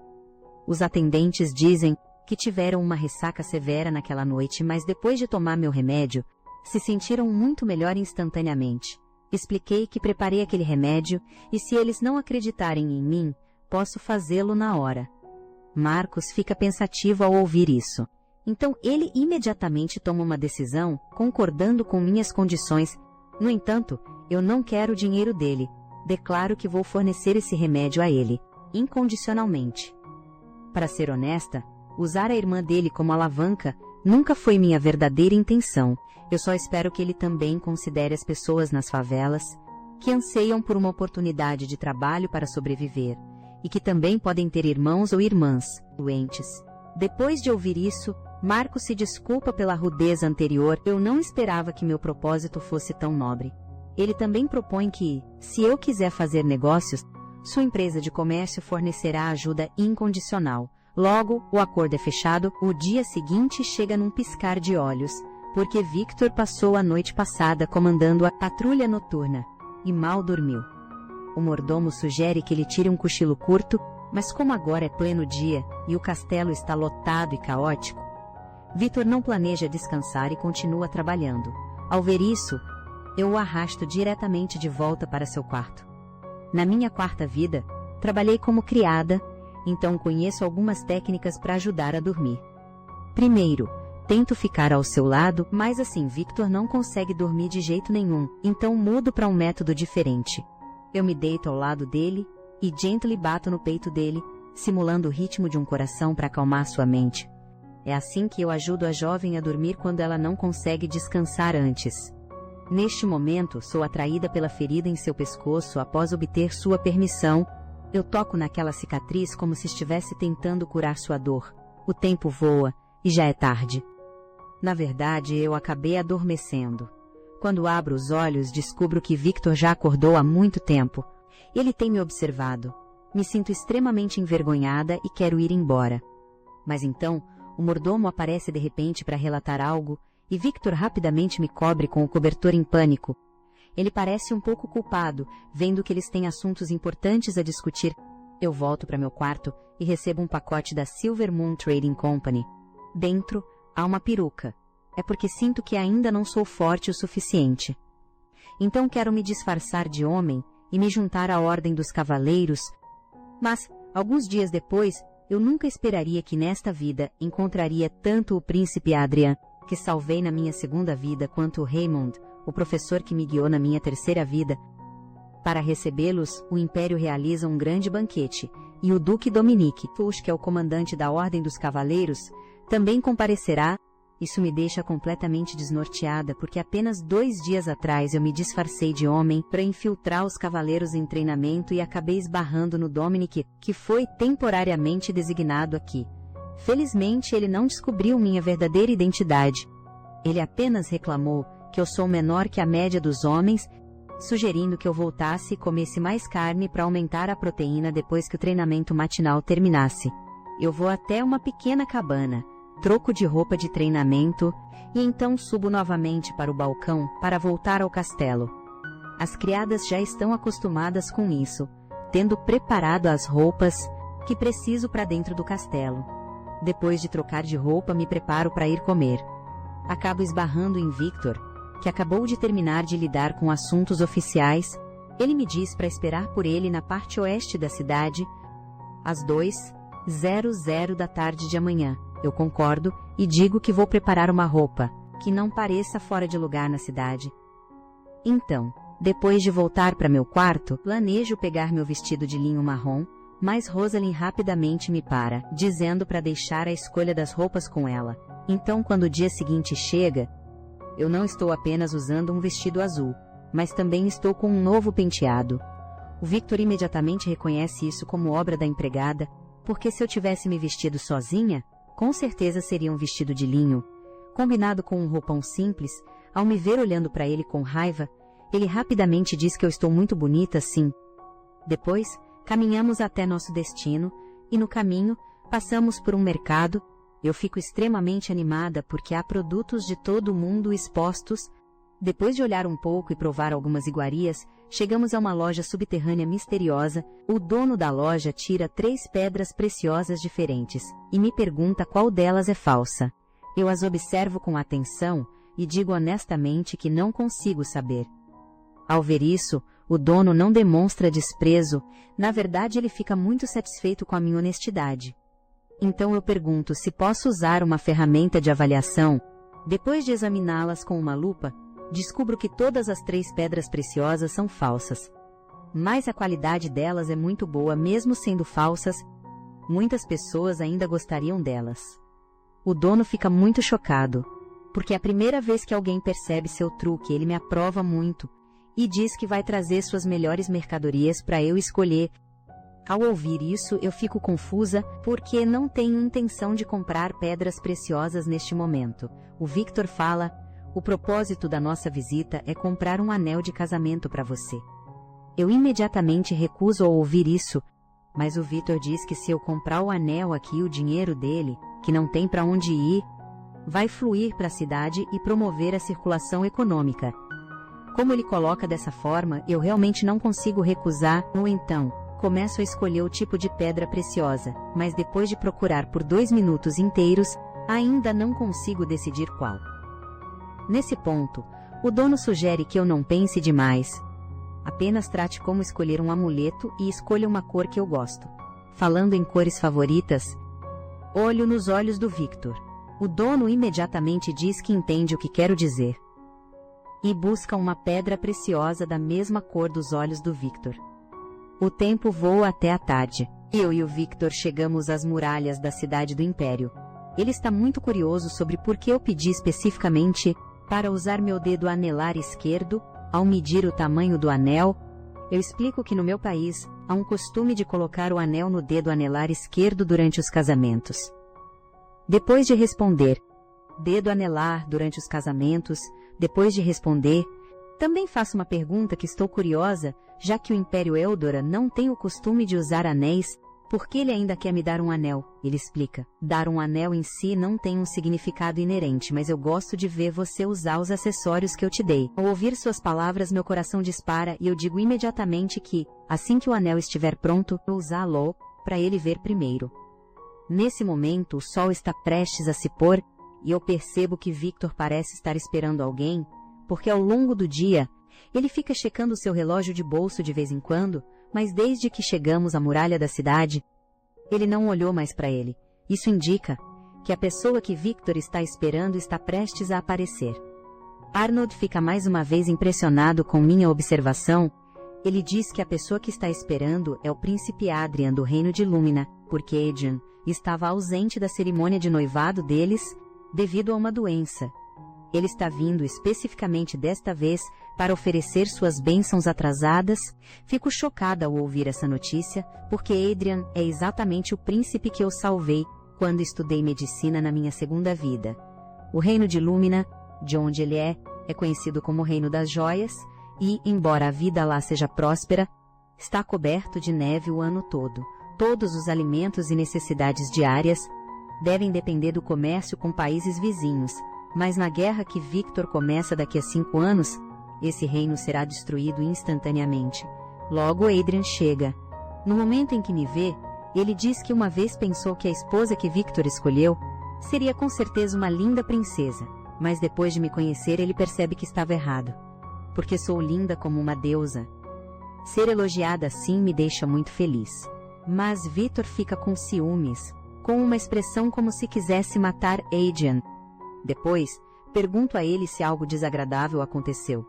Os atendentes dizem que tiveram uma ressaca severa naquela noite, mas depois de tomar meu remédio, se sentiram muito melhor instantaneamente. Expliquei que preparei aquele remédio e se eles não acreditarem em mim, posso fazê-lo na hora. Marcos fica pensativo ao ouvir isso. Então ele imediatamente toma uma decisão, concordando com minhas condições. No entanto, eu não quero o dinheiro dele. Declaro que vou fornecer esse remédio a ele, incondicionalmente. Para ser honesta, usar a irmã dele como alavanca nunca foi minha verdadeira intenção. Eu só espero que ele também considere as pessoas nas favelas, que anseiam por uma oportunidade de trabalho para sobreviver, e que também podem ter irmãos ou irmãs doentes. Depois de ouvir isso, Marco se desculpa pela rudeza anterior. Eu não esperava que meu propósito fosse tão nobre. Ele também propõe que, se eu quiser fazer negócios, sua empresa de comércio fornecerá ajuda incondicional. Logo, o acordo é fechado. O dia seguinte chega num piscar de olhos, porque Victor passou a noite passada comandando a patrulha noturna e mal dormiu. O mordomo sugere que ele tire um cochilo curto, mas como agora é pleno dia e o castelo está lotado e caótico, Victor não planeja descansar e continua trabalhando. Ao ver isso, eu o arrasto diretamente de volta para seu quarto. Na minha quarta vida, trabalhei como criada, então conheço algumas técnicas para ajudar a dormir. Primeiro, tento ficar ao seu lado, mas assim Victor não consegue dormir de jeito nenhum, então mudo para um método diferente. Eu me deito ao lado dele e gently bato no peito dele, simulando o ritmo de um coração para acalmar sua mente. É assim que eu ajudo a jovem a dormir quando ela não consegue descansar antes. Neste momento, sou atraída pela ferida em seu pescoço após obter sua permissão. Eu toco naquela cicatriz como se estivesse tentando curar sua dor. O tempo voa e já é tarde. Na verdade, eu acabei adormecendo. Quando abro os olhos, descubro que Victor já acordou há muito tempo. Ele tem me observado. Me sinto extremamente envergonhada e quero ir embora. Mas então, o mordomo aparece de repente para relatar algo, e Victor rapidamente me cobre com o cobertor em pânico. Ele parece um pouco culpado, vendo que eles têm assuntos importantes a discutir. Eu volto para meu quarto e recebo um pacote da Silver Moon Trading Company. Dentro, há uma peruca. É porque sinto que ainda não sou forte o suficiente. Então quero me disfarçar de homem e me juntar à Ordem dos Cavaleiros. Mas, alguns dias depois, eu nunca esperaria que nesta vida encontraria tanto o príncipe Adrian, que salvei na minha segunda vida, quanto o Raymond, o professor que me guiou na minha terceira vida. Para recebê-los, o Império realiza um grande banquete, e o Duque Dominique Fouche, que é o comandante da Ordem dos Cavaleiros, também comparecerá. Isso me deixa completamente desnorteada, porque apenas 2 dias atrás eu me disfarcei de homem para infiltrar os cavaleiros em treinamento e acabei esbarrando no Dominique, que foi temporariamente designado aqui. Felizmente, ele não descobriu minha verdadeira identidade. Ele apenas reclamou que eu sou menor que a média dos homens, sugerindo que eu voltasse e comesse mais carne para aumentar a proteína depois que o treinamento matinal terminasse. Eu vou até uma pequena cabana, troco de roupa de treinamento, e então subo novamente para o balcão para voltar ao castelo. As criadas já estão acostumadas com isso, tendo preparado as roupas que preciso para dentro do castelo. Depois de trocar de roupa, me preparo para ir comer. Acabo esbarrando em Victor, que acabou de terminar de lidar com assuntos oficiais. Ele me diz para esperar por ele na parte oeste da cidade, às 2:00 da tarde de amanhã. Eu concordo e digo que vou preparar uma roupa que não pareça fora de lugar na cidade. Então, depois de voltar para meu quarto, planejo pegar meu vestido de linho marrom, mas Rosalind rapidamente me para, dizendo para deixar a escolha das roupas com ela. Então, quando o dia seguinte chega, eu não estou apenas usando um vestido azul, mas também estou com um novo penteado. O Victor imediatamente reconhece isso como obra da empregada, porque se eu tivesse me vestido sozinha, com certeza seria um vestido de linho. Combinado com um roupão simples, ao me ver olhando para ele com raiva, ele rapidamente diz que eu estou muito bonita assim. Depois, caminhamos até nosso destino, e no caminho, passamos por um mercado. Eu fico extremamente animada porque há produtos de todo o mundo expostos. Depois de olhar um pouco e provar algumas iguarias, chegamos a uma loja subterrânea misteriosa. O dono da loja tira 3 pedras preciosas diferentes, e me pergunta qual delas é falsa. Eu as observo com atenção, e digo honestamente que não consigo saber. Ao ver isso, o dono não demonstra desprezo, na verdade ele fica muito satisfeito com a minha honestidade. Então eu pergunto se posso usar uma ferramenta de avaliação. Depois de examiná-las com uma lupa, descubro que todas as 3 pedras preciosas são falsas. Mas a qualidade delas é muito boa mesmo sendo falsas. Muitas pessoas ainda gostariam delas. O dono fica muito chocado, porque é a primeira vez que alguém percebe seu truque. Ele me aprova muito e diz que vai trazer suas melhores mercadorias para eu escolher. Ao ouvir isso, eu fico confusa, porque não tenho intenção de comprar pedras preciosas neste momento. O Victor fala: o propósito da nossa visita é comprar um anel de casamento para você. Eu imediatamente recuso ao ouvir isso, mas o Victor diz que se eu comprar o anel aqui, o dinheiro dele, que não tem para onde ir, vai fluir para a cidade e promover a circulação econômica. Como ele coloca dessa forma, eu realmente não consigo recusar. Ou então, começo a escolher o tipo de pedra preciosa, mas depois de procurar por 2 minutos inteiros, ainda não consigo decidir qual. Nesse ponto, o dono sugere que eu não pense demais. Apenas trate como escolher um amuleto e escolha uma cor que eu gosto. Falando em cores favoritas, olho nos olhos do Victor. O dono imediatamente diz que entende o que quero dizer e busca uma pedra preciosa da mesma cor dos olhos do Victor. O tempo voa até a tarde. Eu e o Victor chegamos às muralhas da cidade do Império. Ele está muito curioso sobre por que eu pedi especificamente para usar meu dedo anelar esquerdo ao medir o tamanho do anel. Eu explico que no meu país há um costume de colocar o anel no dedo anelar esquerdo durante os casamentos. Depois de responder, dedo anelar durante os casamentos, depois de responder, também faço uma pergunta que estou curiosa, já que o Império Eldora não tem o costume de usar anéis, por que ele ainda quer me dar um anel? Ele explica: dar um anel em si não tem um significado inerente, mas eu gosto de ver você usar os acessórios que eu te dei. Ao ouvir suas palavras, meu coração dispara e eu digo imediatamente que, assim que o anel estiver pronto, vou usá-lo para ele ver primeiro. Nesse momento, o sol está prestes a se pôr e eu percebo que Victor parece estar esperando alguém, porque ao longo do dia, ele fica checando seu relógio de bolso de vez em quando, mas desde que chegamos à muralha da cidade, ele não olhou mais para ele. Isso indica que a pessoa que Victor está esperando está prestes a aparecer. Arnold fica mais uma vez impressionado com minha observação. Ele diz que a pessoa que está esperando é o príncipe Adrian do reino de Lúmina, porque Adrian estava ausente da cerimônia de noivado deles devido a uma doença. Ele está vindo especificamente desta vez para oferecer suas bênçãos atrasadas. Fico chocada ao ouvir essa notícia, porque Adrian é exatamente o príncipe que eu salvei quando estudei medicina na minha segunda vida. O reino de Lúmina, de onde ele é conhecido como o Reino das Joias, e, embora a vida lá seja próspera, está coberto de neve o ano todo. Todos os alimentos e necessidades diárias devem depender do comércio com países vizinhos, mas na guerra que Victor começa daqui a 5 anos, esse reino será destruído instantaneamente. Logo Adrian chega. No momento em que me vê, ele diz que uma vez pensou que a esposa que Victor escolheu seria com certeza uma linda princesa, mas depois de me conhecer ele percebe que estava errado, porque sou linda como uma deusa. Ser elogiada assim me deixa muito feliz. Mas Victor fica com ciúmes, com uma expressão como se quisesse matar Adrian. Depois, pergunto a ele se algo desagradável aconteceu.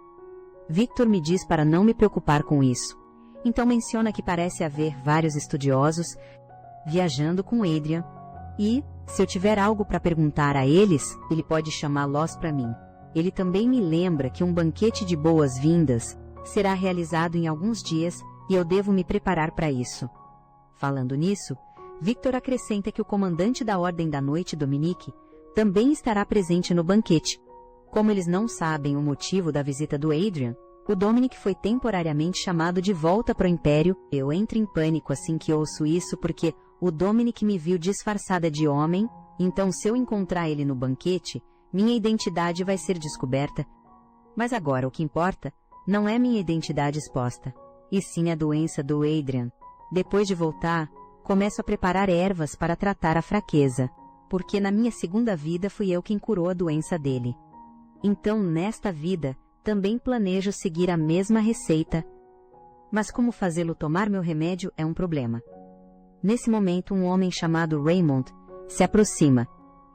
Victor me diz para não me preocupar com isso. Então menciona que parece haver vários estudiosos viajando com Adrian, e, se eu tiver algo para perguntar a eles, ele pode chamá-los para mim. Ele também me lembra que um banquete de boas-vindas será realizado em alguns dias e eu devo me preparar para isso. Falando nisso, Victor acrescenta que o comandante da Ordem da Noite, Dominique, também estará presente no banquete. Como eles não sabem o motivo da visita do Adrian, o Dominic foi temporariamente chamado de volta para o Império. Eu entro em pânico assim que ouço isso porque o Dominic me viu disfarçada de homem, então se eu encontrar ele no banquete, minha identidade vai ser descoberta. Mas agora o que importa não é minha identidade exposta, e sim a doença do Adrian. Depois de voltar, começo a preparar ervas para tratar a fraqueza, porque na minha segunda vida fui eu quem curou a doença dele. Então, nesta vida, também planejo seguir a mesma receita, mas como fazê-lo tomar meu remédio é um problema. Nesse momento, um homem chamado Raymond se aproxima.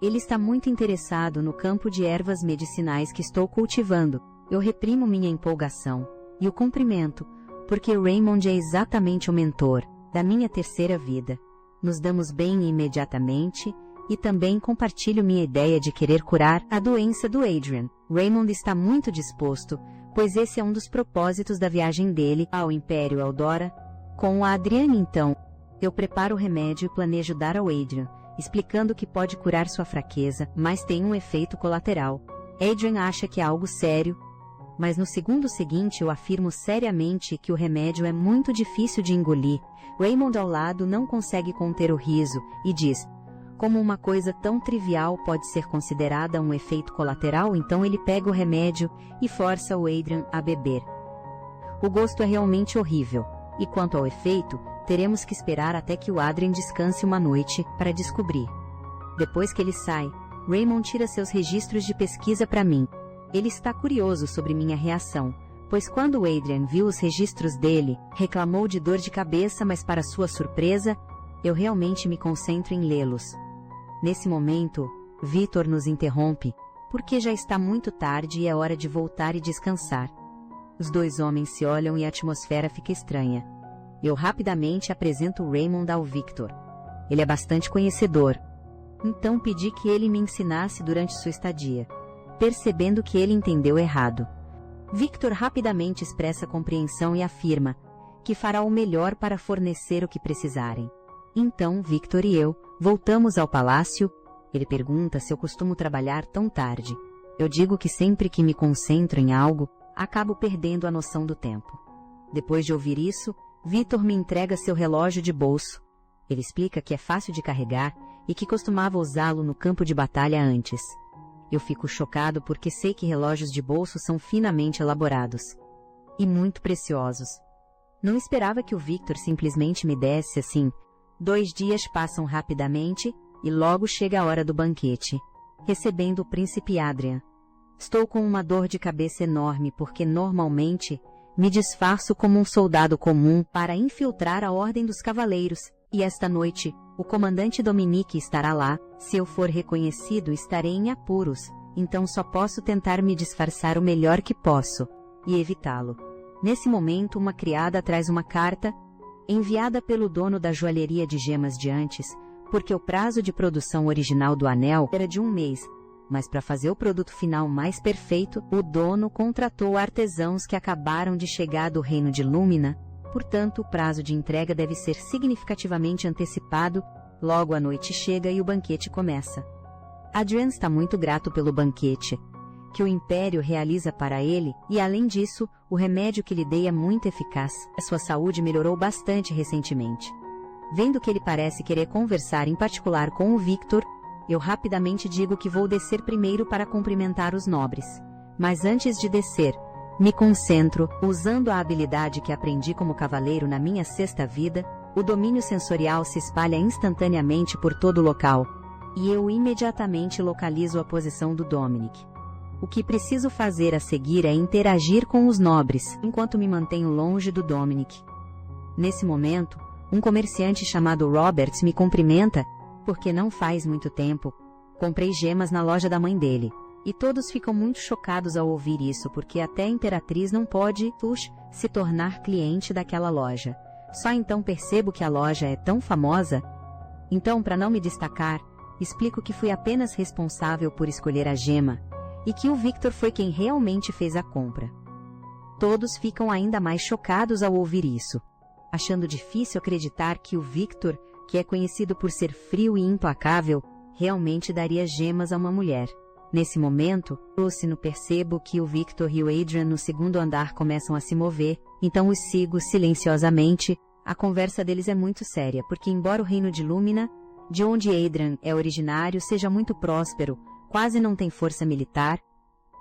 Ele está muito interessado no campo de ervas medicinais que estou cultivando. Eu reprimo minha empolgação e o cumprimento, porque Raymond é exatamente o mentor da minha terceira vida. nos damos bem imediatamente, e também compartilho minha ideia de querer curar a doença do Adrian. Raymond está muito disposto, pois esse é um dos propósitos da viagem dele ao Império Eldora. Com a Adriane, então, eu preparo o remédio e planejo dar ao Adrian, explicando que pode curar sua fraqueza, mas tem um efeito colateral. Adrian acha que é algo sério, mas no segundo seguinte eu afirmo seriamente que o remédio é muito difícil de engolir. Raymond ao lado não consegue conter o riso e diz: como uma coisa tão trivial pode ser considerada um efeito colateral, então ele pega o remédio e força o Adrian a beber. O gosto é realmente horrível, e quanto ao efeito, teremos que esperar até que o Adrian descanse uma noite para descobrir. Depois que ele sai, Raymond tira seus registros de pesquisa para mim. Ele está curioso sobre minha reação, pois quando o Adrian viu os registros dele, reclamou de dor de cabeça, mas para sua surpresa, eu realmente me concentro em lê-los. Nesse momento, Victor nos interrompe, porque já está muito tarde e é hora de voltar e descansar. Os dois homens se olham e a atmosfera fica estranha. Eu rapidamente apresento o Raymond ao Victor. Ele é bastante conhecedor. Então pedi que ele me ensinasse durante sua estadia, percebendo que ele entendeu errado. Victor rapidamente expressa compreensão e afirma que fará o melhor para fornecer o que precisarem. Então, Victor e eu voltamos ao palácio. Ele pergunta se eu costumo trabalhar tão tarde. Eu digo que sempre que me concentro em algo, acabo perdendo a noção do tempo. Depois de ouvir isso, Victor me entrega seu relógio de bolso. Ele explica que é fácil de carregar e que costumava usá-lo no campo de batalha antes. Eu fico chocado porque sei que relógios de bolso são finamente elaborados e muito preciosos. Não esperava que o Victor simplesmente me desse assim. 2 dias passam rapidamente e logo chega a hora do banquete, recebendo o príncipe Adrian. Estou com uma dor de cabeça enorme porque normalmente me disfarço como um soldado comum para infiltrar a Ordem dos Cavaleiros, e esta noite o comandante Dominique estará lá. Se eu for reconhecido, estarei em apuros, então só posso tentar me disfarçar o melhor que posso e evitá-lo. Nesse momento, uma criada traz uma carta enviada pelo dono da joalheria de gemas de antes, porque o prazo de produção original do anel era de 1 mês, mas para fazer o produto final mais perfeito, o dono contratou artesãos que acabaram de chegar do reino de Lúmina. Portanto, o prazo de entrega deve ser significativamente antecipado. Logo a noite chega e o banquete começa. Adrian está muito grato pelo banquete que o Império realiza para ele, e além disso, o remédio que lhe dei é muito eficaz. A sua saúde melhorou bastante recentemente. Vendo que ele parece querer conversar em particular com o Victor, eu rapidamente digo que vou descer primeiro para cumprimentar os nobres. Mas antes de descer, me concentro, usando a habilidade que aprendi como cavaleiro na minha 6ª vida. O domínio sensorial se espalha instantaneamente por todo o local, e eu imediatamente localizo a posição do Dominic. O que preciso fazer a seguir é interagir com os nobres, enquanto me mantenho longe do Dominic. Nesse momento, um comerciante chamado Robert me cumprimenta, porque não faz muito tempo comprei gemas na loja da mãe dele. E todos ficam muito chocados ao ouvir isso, porque até a Imperatriz não pode, se tornar cliente daquela loja. Só então percebo que a loja é tão famosa. Então, para não me destacar, explico que fui apenas responsável por escolher a gema, e que o Victor foi quem realmente fez a compra. Todos ficam ainda mais chocados ao ouvir isso, achando difícil acreditar que o Victor, que é conhecido por ser frio e implacável, realmente daria gemas a uma mulher. Nesse momento, percebo que o Victor e o Adrian no 2º andar começam a se mover, então os sigo silenciosamente. A conversa deles é muito séria, porque embora o reino de Lúmina, de onde Adrian é originário, seja muito próspero, quase não tem força militar,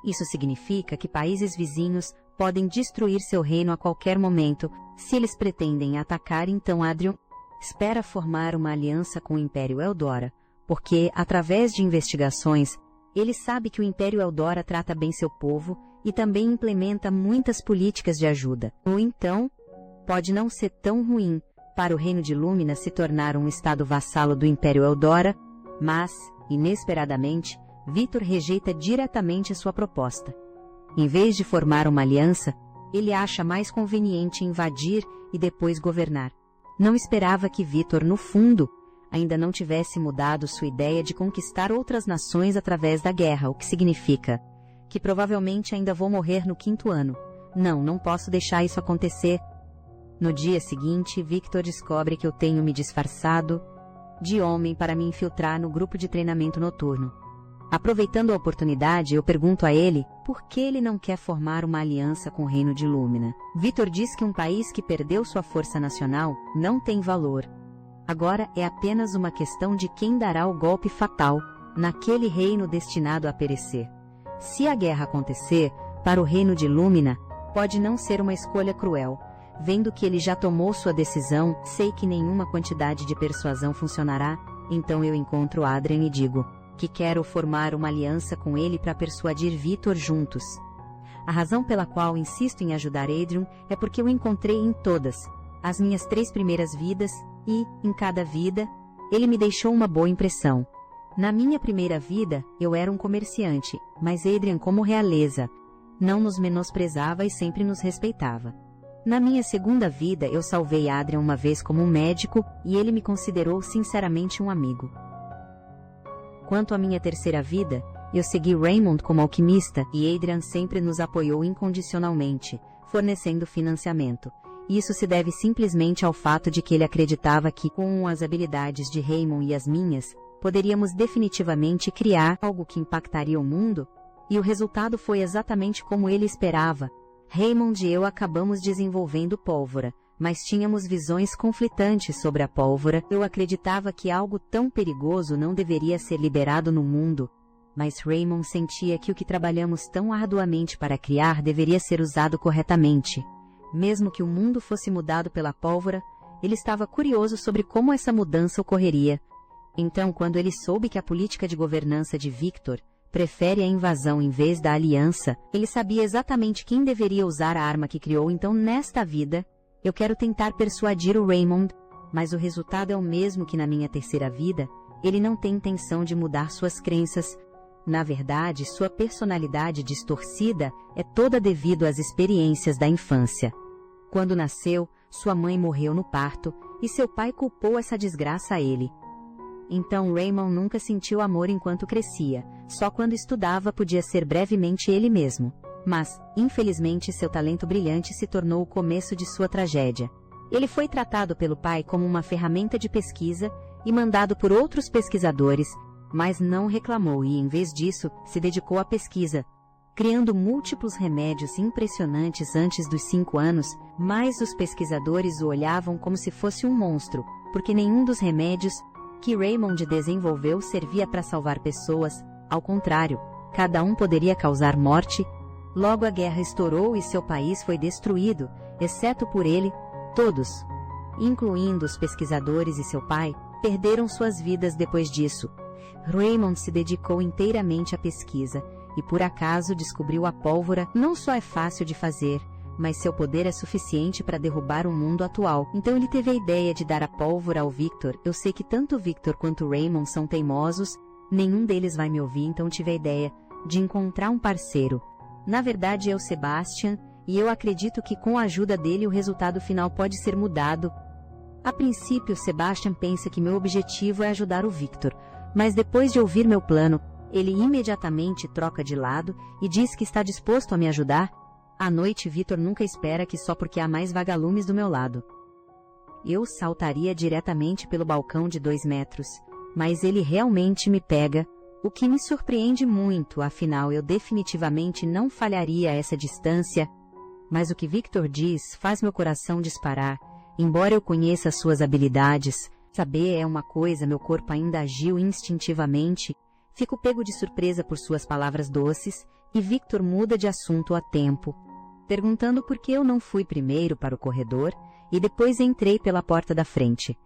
isso significa que países vizinhos podem destruir seu reino a qualquer momento. Se eles pretendem atacar, então Adrian espera formar uma aliança com o Império Eldora, porque, através de investigações, ele sabe que o Império Eldora trata bem seu povo e também implementa muitas políticas de ajuda. Ou então, pode não ser tão ruim para o Reino de Lúmina se tornar um estado vassalo do Império Eldora, mas, inesperadamente, Victor rejeita diretamente sua proposta. Em vez de formar uma aliança, ele acha mais conveniente invadir e depois governar. Não esperava que Victor, no fundo, ainda não tivesse mudado sua ideia de conquistar outras nações através da guerra, o que significa que provavelmente ainda vou morrer no 5º ano. Não posso deixar isso acontecer. No dia seguinte, Victor descobre que eu tenho me disfarçado de homem para me infiltrar no grupo de treinamento noturno. Aproveitando a oportunidade, eu pergunto a ele por que ele não quer formar uma aliança com o Reino de Lúmina. Victor diz que um país que perdeu sua força nacional não tem valor. Agora é apenas uma questão de quem dará o golpe fatal naquele reino destinado a perecer. Se a guerra acontecer, para o Reino de Lúmina, pode não ser uma escolha cruel. Vendo que ele já tomou sua decisão, sei que nenhuma quantidade de persuasão funcionará, então eu encontro Adrian e digo que quero formar uma aliança com ele para persuadir Victor juntos. A razão pela qual insisto em ajudar Adrian é porque eu encontrei em todas as minhas 3 primeiras vidas e, em cada vida, ele me deixou uma boa impressão. Na minha primeira vida, eu era um comerciante, mas Adrian, como realeza, não nos menosprezava e sempre nos respeitava. Na minha segunda vida, eu salvei Adrian uma vez como um médico e ele me considerou sinceramente um amigo. Quanto à minha terceira vida, eu segui Raymond como alquimista e Adrian sempre nos apoiou incondicionalmente, fornecendo financiamento. Isso se deve simplesmente ao fato de que ele acreditava que, com as habilidades de Raymond e as minhas, poderíamos definitivamente criar algo que impactaria o mundo, e o resultado foi exatamente como ele esperava. Raymond e eu acabamos desenvolvendo pólvora, mas tínhamos visões conflitantes sobre a pólvora. Eu acreditava que algo tão perigoso não deveria ser liberado no mundo, mas Raymond sentia que o que trabalhamos tão arduamente para criar deveria ser usado corretamente. Mesmo que o mundo fosse mudado pela pólvora, ele estava curioso sobre como essa mudança ocorreria. Então, quando ele soube que a política de governança de Victor prefere a invasão em vez da aliança, ele sabia exatamente quem deveria usar a arma que criou. Então, nesta vida, eu quero tentar persuadir o Raymond, mas o resultado é o mesmo que na minha terceira vida. Ele não tem intenção de mudar suas crenças. Na verdade, sua personalidade distorcida é toda devido às experiências da infância. Quando nasceu, sua mãe morreu no parto, e seu pai culpou essa desgraça a ele. Então Raymond nunca sentiu amor enquanto crescia, só quando estudava podia ser brevemente ele mesmo. Mas, infelizmente, seu talento brilhante se tornou o começo de sua tragédia. Ele foi tratado pelo pai como uma ferramenta de pesquisa e mandado por outros pesquisadores, mas não reclamou e, em vez disso, se dedicou à pesquisa, criando múltiplos remédios impressionantes antes dos 5 anos, mas os pesquisadores o olhavam como se fosse um monstro, porque nenhum dos remédios que Raymond desenvolveu servia para salvar pessoas, ao contrário, cada um poderia causar morte. Logo a guerra estourou e seu país foi destruído, exceto por ele, todos, incluindo os pesquisadores e seu pai, perderam suas vidas depois disso. Raymond se dedicou inteiramente à pesquisa, e por acaso descobriu a pólvora. Não só é fácil de fazer, mas seu poder é suficiente para derrubar o mundo atual. Então ele teve a ideia de dar a pólvora ao Victor. Eu sei que tanto Victor quanto Raymond são teimosos, nenhum deles vai me ouvir, então tive a ideia de encontrar um parceiro. Na verdade é o Sebastian, e eu acredito que com a ajuda dele o resultado final pode ser mudado. A princípio, Sebastian pensa que meu objetivo é ajudar o Victor, mas depois de ouvir meu plano, ele imediatamente troca de lado e diz que está disposto a me ajudar. À noite, Victor nunca espera que só porque há mais vagalumes do meu lado eu saltaria diretamente pelo balcão de 2 metros, mas ele realmente me pega, o que me surpreende muito, afinal eu definitivamente não falharia a essa distância. Mas o que Victor diz faz meu coração disparar. Embora eu conheça suas habilidades, saber é uma coisa, meu corpo ainda agiu instintivamente. Fico pego de surpresa por suas palavras doces, e Victor muda de assunto a tempo, perguntando por que eu não fui primeiro para o corredor, e depois entrei pela porta da frente.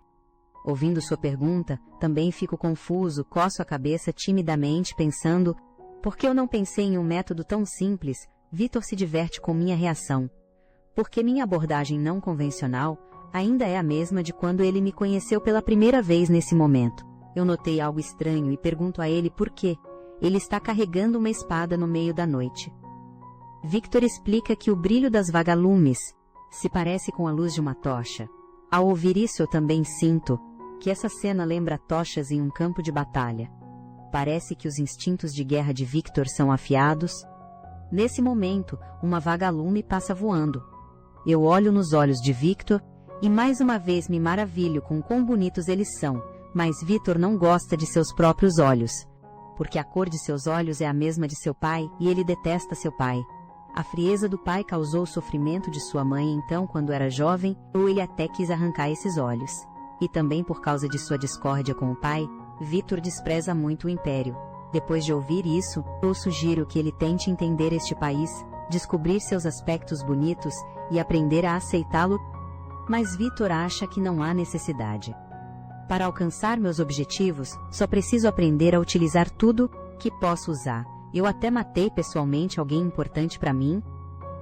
Ouvindo sua pergunta, também fico confuso, coço a cabeça timidamente, pensando, por que eu não pensei em um método tão simples? Victor se diverte com minha reação, porque minha abordagem não convencional ainda é a mesma de quando ele me conheceu pela primeira vez nesse momento. Eu notei algo estranho e pergunto a ele por quê. Ele está carregando uma espada no meio da noite. Victor explica que o brilho das vagalumes se parece com a luz de uma tocha. Ao ouvir isso eu também sinto que essa cena lembra tochas em um campo de batalha. Parece que os instintos de guerra de Victor são afiados. Nesse momento, uma vagalume passa voando. Eu olho nos olhos de Victor e mais uma vez me maravilho com quão bonitos eles são, mas Victor não gosta de seus próprios olhos. Porque a cor de seus olhos é a mesma de seu pai e ele detesta seu pai. A frieza do pai causou o sofrimento de sua mãe então quando era jovem, ou ele até quis arrancar esses olhos. E também por causa de sua discórdia com o pai, Victor despreza muito o Império. Depois de ouvir isso, eu sugiro que ele tente entender este país, descobrir seus aspectos bonitos e aprender a aceitá-lo. Mas Victor acha que não há necessidade. Para alcançar meus objetivos, só preciso aprender a utilizar tudo que posso usar. Eu até matei pessoalmente alguém importante para mim.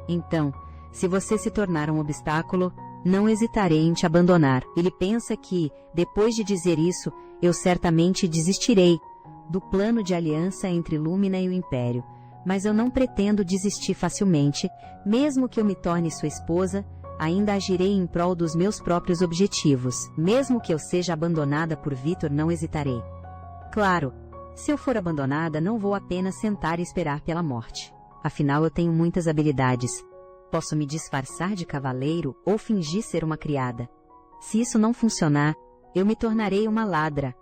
Então, se você se tornar um obstáculo, não hesitarei em te abandonar. Ele pensa que, depois de dizer isso, eu certamente desistirei do plano de aliança entre Lumina e o Império. Mas eu não pretendo desistir facilmente, mesmo que eu me torne sua esposa, ainda agirei em prol dos meus próprios objetivos. Mesmo que eu seja abandonada por Victor, não hesitarei. Claro, se eu for abandonada, não vou apenas sentar e esperar pela morte. Afinal, eu tenho muitas habilidades. Posso me disfarçar de cavaleiro ou fingir ser uma criada. Se isso não funcionar, eu me tornarei uma ladra.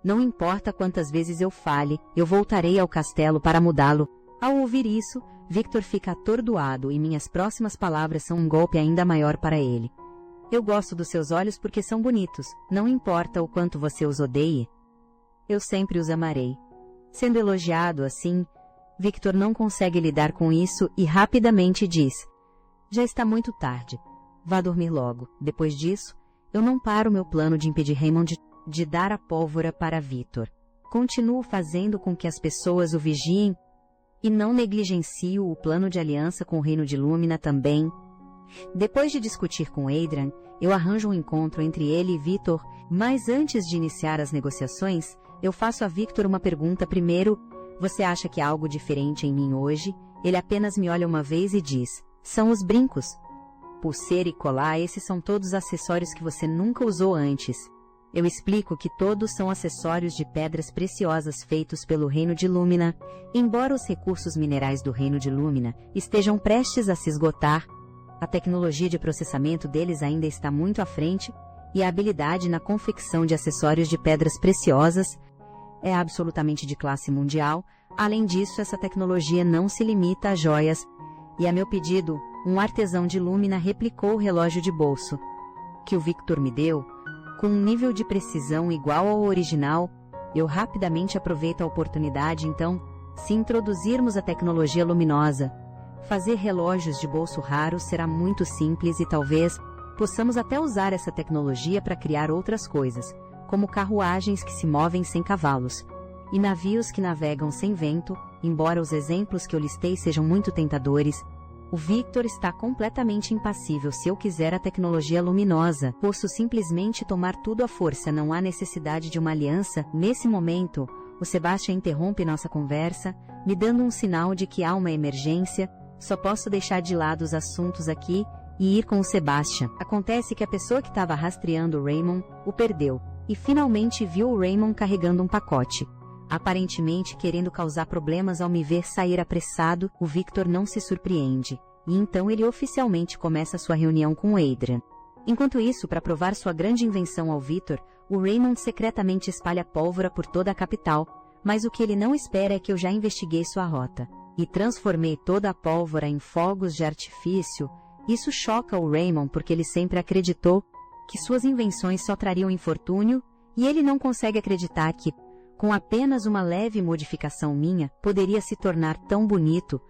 Não importa quantas vezes eu fale, eu voltarei ao castelo para mudá-lo. Ao ouvir isso, Victor fica atordoado e minhas próximas palavras são um golpe ainda maior para ele. Eu gosto dos seus olhos porque são bonitos, não importa o quanto você os odeie. Eu sempre os amarei. Sendo elogiado assim, Victor não consegue lidar com isso e rapidamente diz: já está muito tarde. Vá dormir logo. Depois disso, eu não paro meu plano de impedir Raymond de dar a pólvora para Victor. Continuo fazendo com que as pessoas o vigiem e não negligencio o plano de aliança com o Reino de Lumina também. Depois de discutir com Adrian, eu arranjo um encontro entre ele e Victor, mas antes de iniciar as negociações, eu faço a Victor uma pergunta primeiro. Você acha que há algo diferente em mim hoje? Ele apenas me olha uma vez e diz: são os brincos. Pulseira e colar, esses são todos acessórios que você nunca usou antes. Eu explico que todos são acessórios de pedras preciosas feitos pelo Reino de Lumina. Embora os recursos minerais do Reino de Lumina estejam prestes a se esgotar, a tecnologia de processamento deles ainda está muito à frente, e a habilidade na confecção de acessórios de pedras preciosas é absolutamente de classe mundial. Além disso, essa tecnologia não se limita a joias, e a meu pedido, um artesão de Lumina replicou o relógio de bolso que o Victor me deu, com um nível de precisão igual ao original. Eu rapidamente aproveito a oportunidade então, se introduzirmos a tecnologia luminosa. Fazer relógios de bolso raros será muito simples e talvez possamos até usar essa tecnologia para criar outras coisas, como carruagens que se movem sem cavalos, e navios que navegam sem vento. Embora os exemplos que eu listei sejam muito tentadores, o Victor está completamente impassível. Se eu quiser a tecnologia luminosa, posso simplesmente tomar tudo à força, não há necessidade de uma aliança. Nesse momento, o Sebastian interrompe nossa conversa, me dando um sinal de que há uma emergência. Só posso deixar de lado os assuntos aqui e ir com o Sebastian. Acontece que a pessoa que estava rastreando o Raymond o perdeu, e finalmente viu o Raymond carregando um pacote, aparentemente querendo causar problemas. Ao me ver sair apressado, o Victor não se surpreende, e então ele oficialmente começa sua reunião com Adrian. Enquanto isso, para provar sua grande invenção ao Victor, o Raymond secretamente espalha pólvora por toda a capital, mas o que ele não espera é que eu já investiguei sua rota e transformei toda a pólvora em fogos de artifício. Isso choca o Raymond porque ele sempre acreditou que suas invenções só trariam infortúnio, e ele não consegue acreditar que, com apenas uma leve modificação minha, poderia se tornar tão bonito.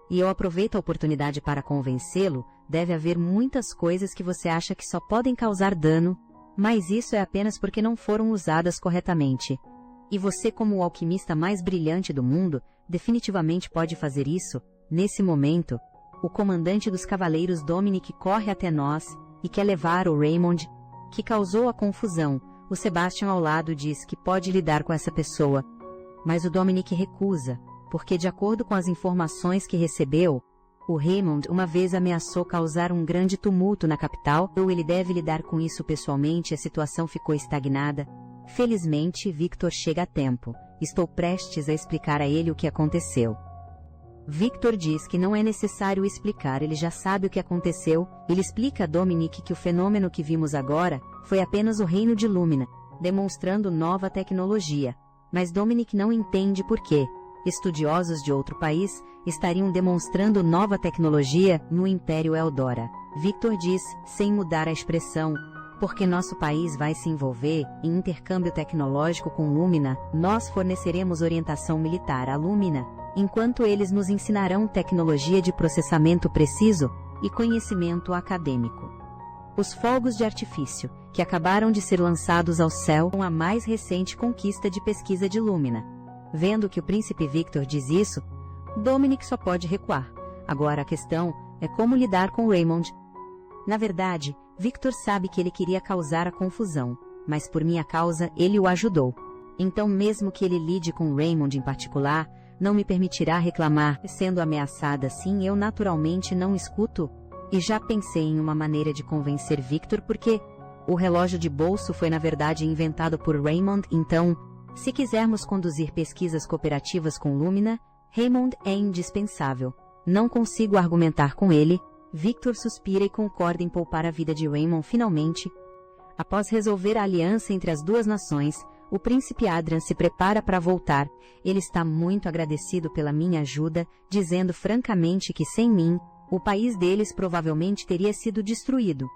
E eu aproveito a oportunidade para convencê-lo. Deve haver muitas coisas que você acha que só podem causar dano, mas isso é apenas porque não foram usadas corretamente. E você, como o alquimista mais brilhante do mundo, definitivamente pode fazer isso. Nesse momento, o comandante dos cavaleiros Dominic corre até nós e quer levar o Raymond, que causou a confusão. O Sebastian ao lado diz que pode lidar com essa pessoa, mas o Dominic recusa, porque de acordo com as informações que recebeu, O Raymond uma vez ameaçou causar um grande tumulto na capital, ou ele deve lidar com isso pessoalmente e a situação ficou estagnada. Felizmente, Victor chega a tempo. Estou prestes a explicar a ele o que aconteceu. Victor diz que não é necessário explicar, ele já sabe o que aconteceu. Ele explica a Dominic que o fenômeno que vimos agora foi apenas o reino de Lumina, demonstrando nova tecnologia. Mas Dominic não entende por quê. Estudiosos de outro país estariam demonstrando nova tecnologia no Império Eldora. Victor diz, sem mudar a expressão, porque nosso país vai se envolver em intercâmbio tecnológico com Lumina, nós forneceremos orientação militar à Lumina, enquanto eles nos ensinarão tecnologia de processamento preciso e conhecimento acadêmico. Os fogos de artifício, que acabaram de ser lançados ao céu, são a mais recente conquista de pesquisa de Lumina. Vendo que o príncipe Victor diz isso, Dominic só pode recuar. Agora a questão é como lidar com Raymond. Na verdade, Victor sabe que ele queria causar a confusão, mas por minha causa ele o ajudou. Então mesmo que ele lide com Raymond em particular, não me permitirá reclamar. Sendo ameaçada assim, eu naturalmente não escuto. E já pensei em uma maneira de convencer Victor porque o relógio de bolso foi na verdade inventado por Raymond, então, se quisermos conduzir pesquisas cooperativas com Lumina, Raymond é indispensável. Não consigo argumentar com ele. Victor suspira e concorda em poupar a vida de Raymond finalmente. Após resolver a aliança entre as duas nações, o príncipe Adrian se prepara para voltar. Ele está muito agradecido pela minha ajuda, dizendo francamente que sem mim, o país deles provavelmente teria sido destruído.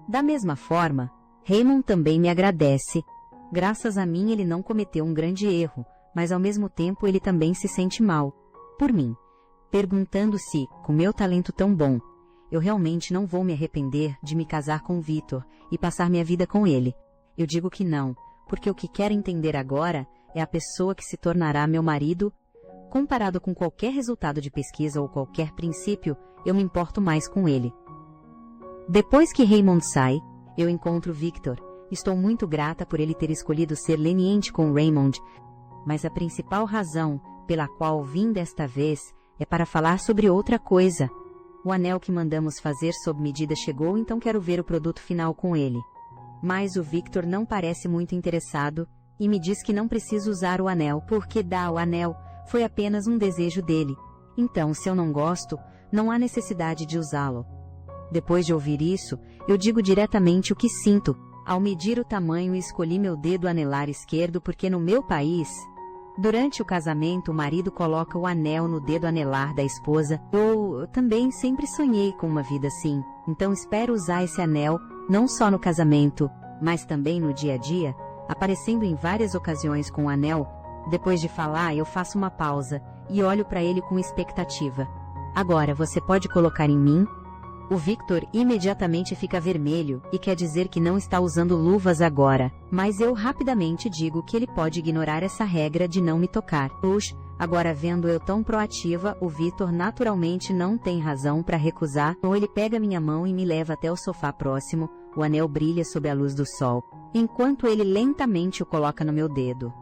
Da mesma forma, Raymond também me agradece. Graças a mim ele não cometeu um grande erro, mas ao mesmo tempo ele também se sente mal por mim, perguntando se, com meu talento tão bom, eu realmente não vou me arrepender de me casar com Victor e passar minha vida com ele. Eu digo que não, porque o que quero entender agora é a pessoa que se tornará meu marido. Comparado com qualquer resultado de pesquisa ou qualquer princípio, eu me importo mais com ele. Depois que Raymond sai, eu encontro Victor. Estou muito grata por ele ter escolhido ser leniente com Raymond, mas a principal razão pela qual vim desta vez é para falar sobre outra coisa. O anel que mandamos fazer sob medida chegou, então quero ver o produto final com ele. Mas o Victor não parece muito interessado e me diz que não preciso usar o anel porque dar o anel foi apenas um desejo dele. Então, se eu não gosto, não há necessidade de usá-lo. Depois de ouvir isso, eu digo diretamente o que sinto. Ao medir o tamanho, escolhi meu dedo anelar esquerdo porque no meu país, durante o casamento, o marido coloca o anel no dedo anelar da esposa. Eu também sempre sonhei com uma vida assim, então espero usar esse anel, não só no casamento, mas também no dia a dia, aparecendo em várias ocasiões com o anel. Depois de falar, eu faço uma pausa e olho para ele com expectativa. Agora você pode colocar em mim? O Victor imediatamente fica vermelho e quer dizer que não está usando luvas agora, mas eu rapidamente digo que ele pode ignorar essa regra de não me tocar. Agora vendo eu tão proativa, o Victor naturalmente não tem razão para recusar, ou ele pega minha mão e me leva até o sofá próximo. O anel brilha sob a luz do sol, enquanto ele lentamente o coloca no meu dedo.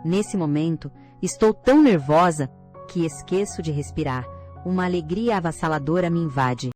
Nesse momento, estou tão nervosa que esqueço de respirar. Uma alegria avassaladora me invade.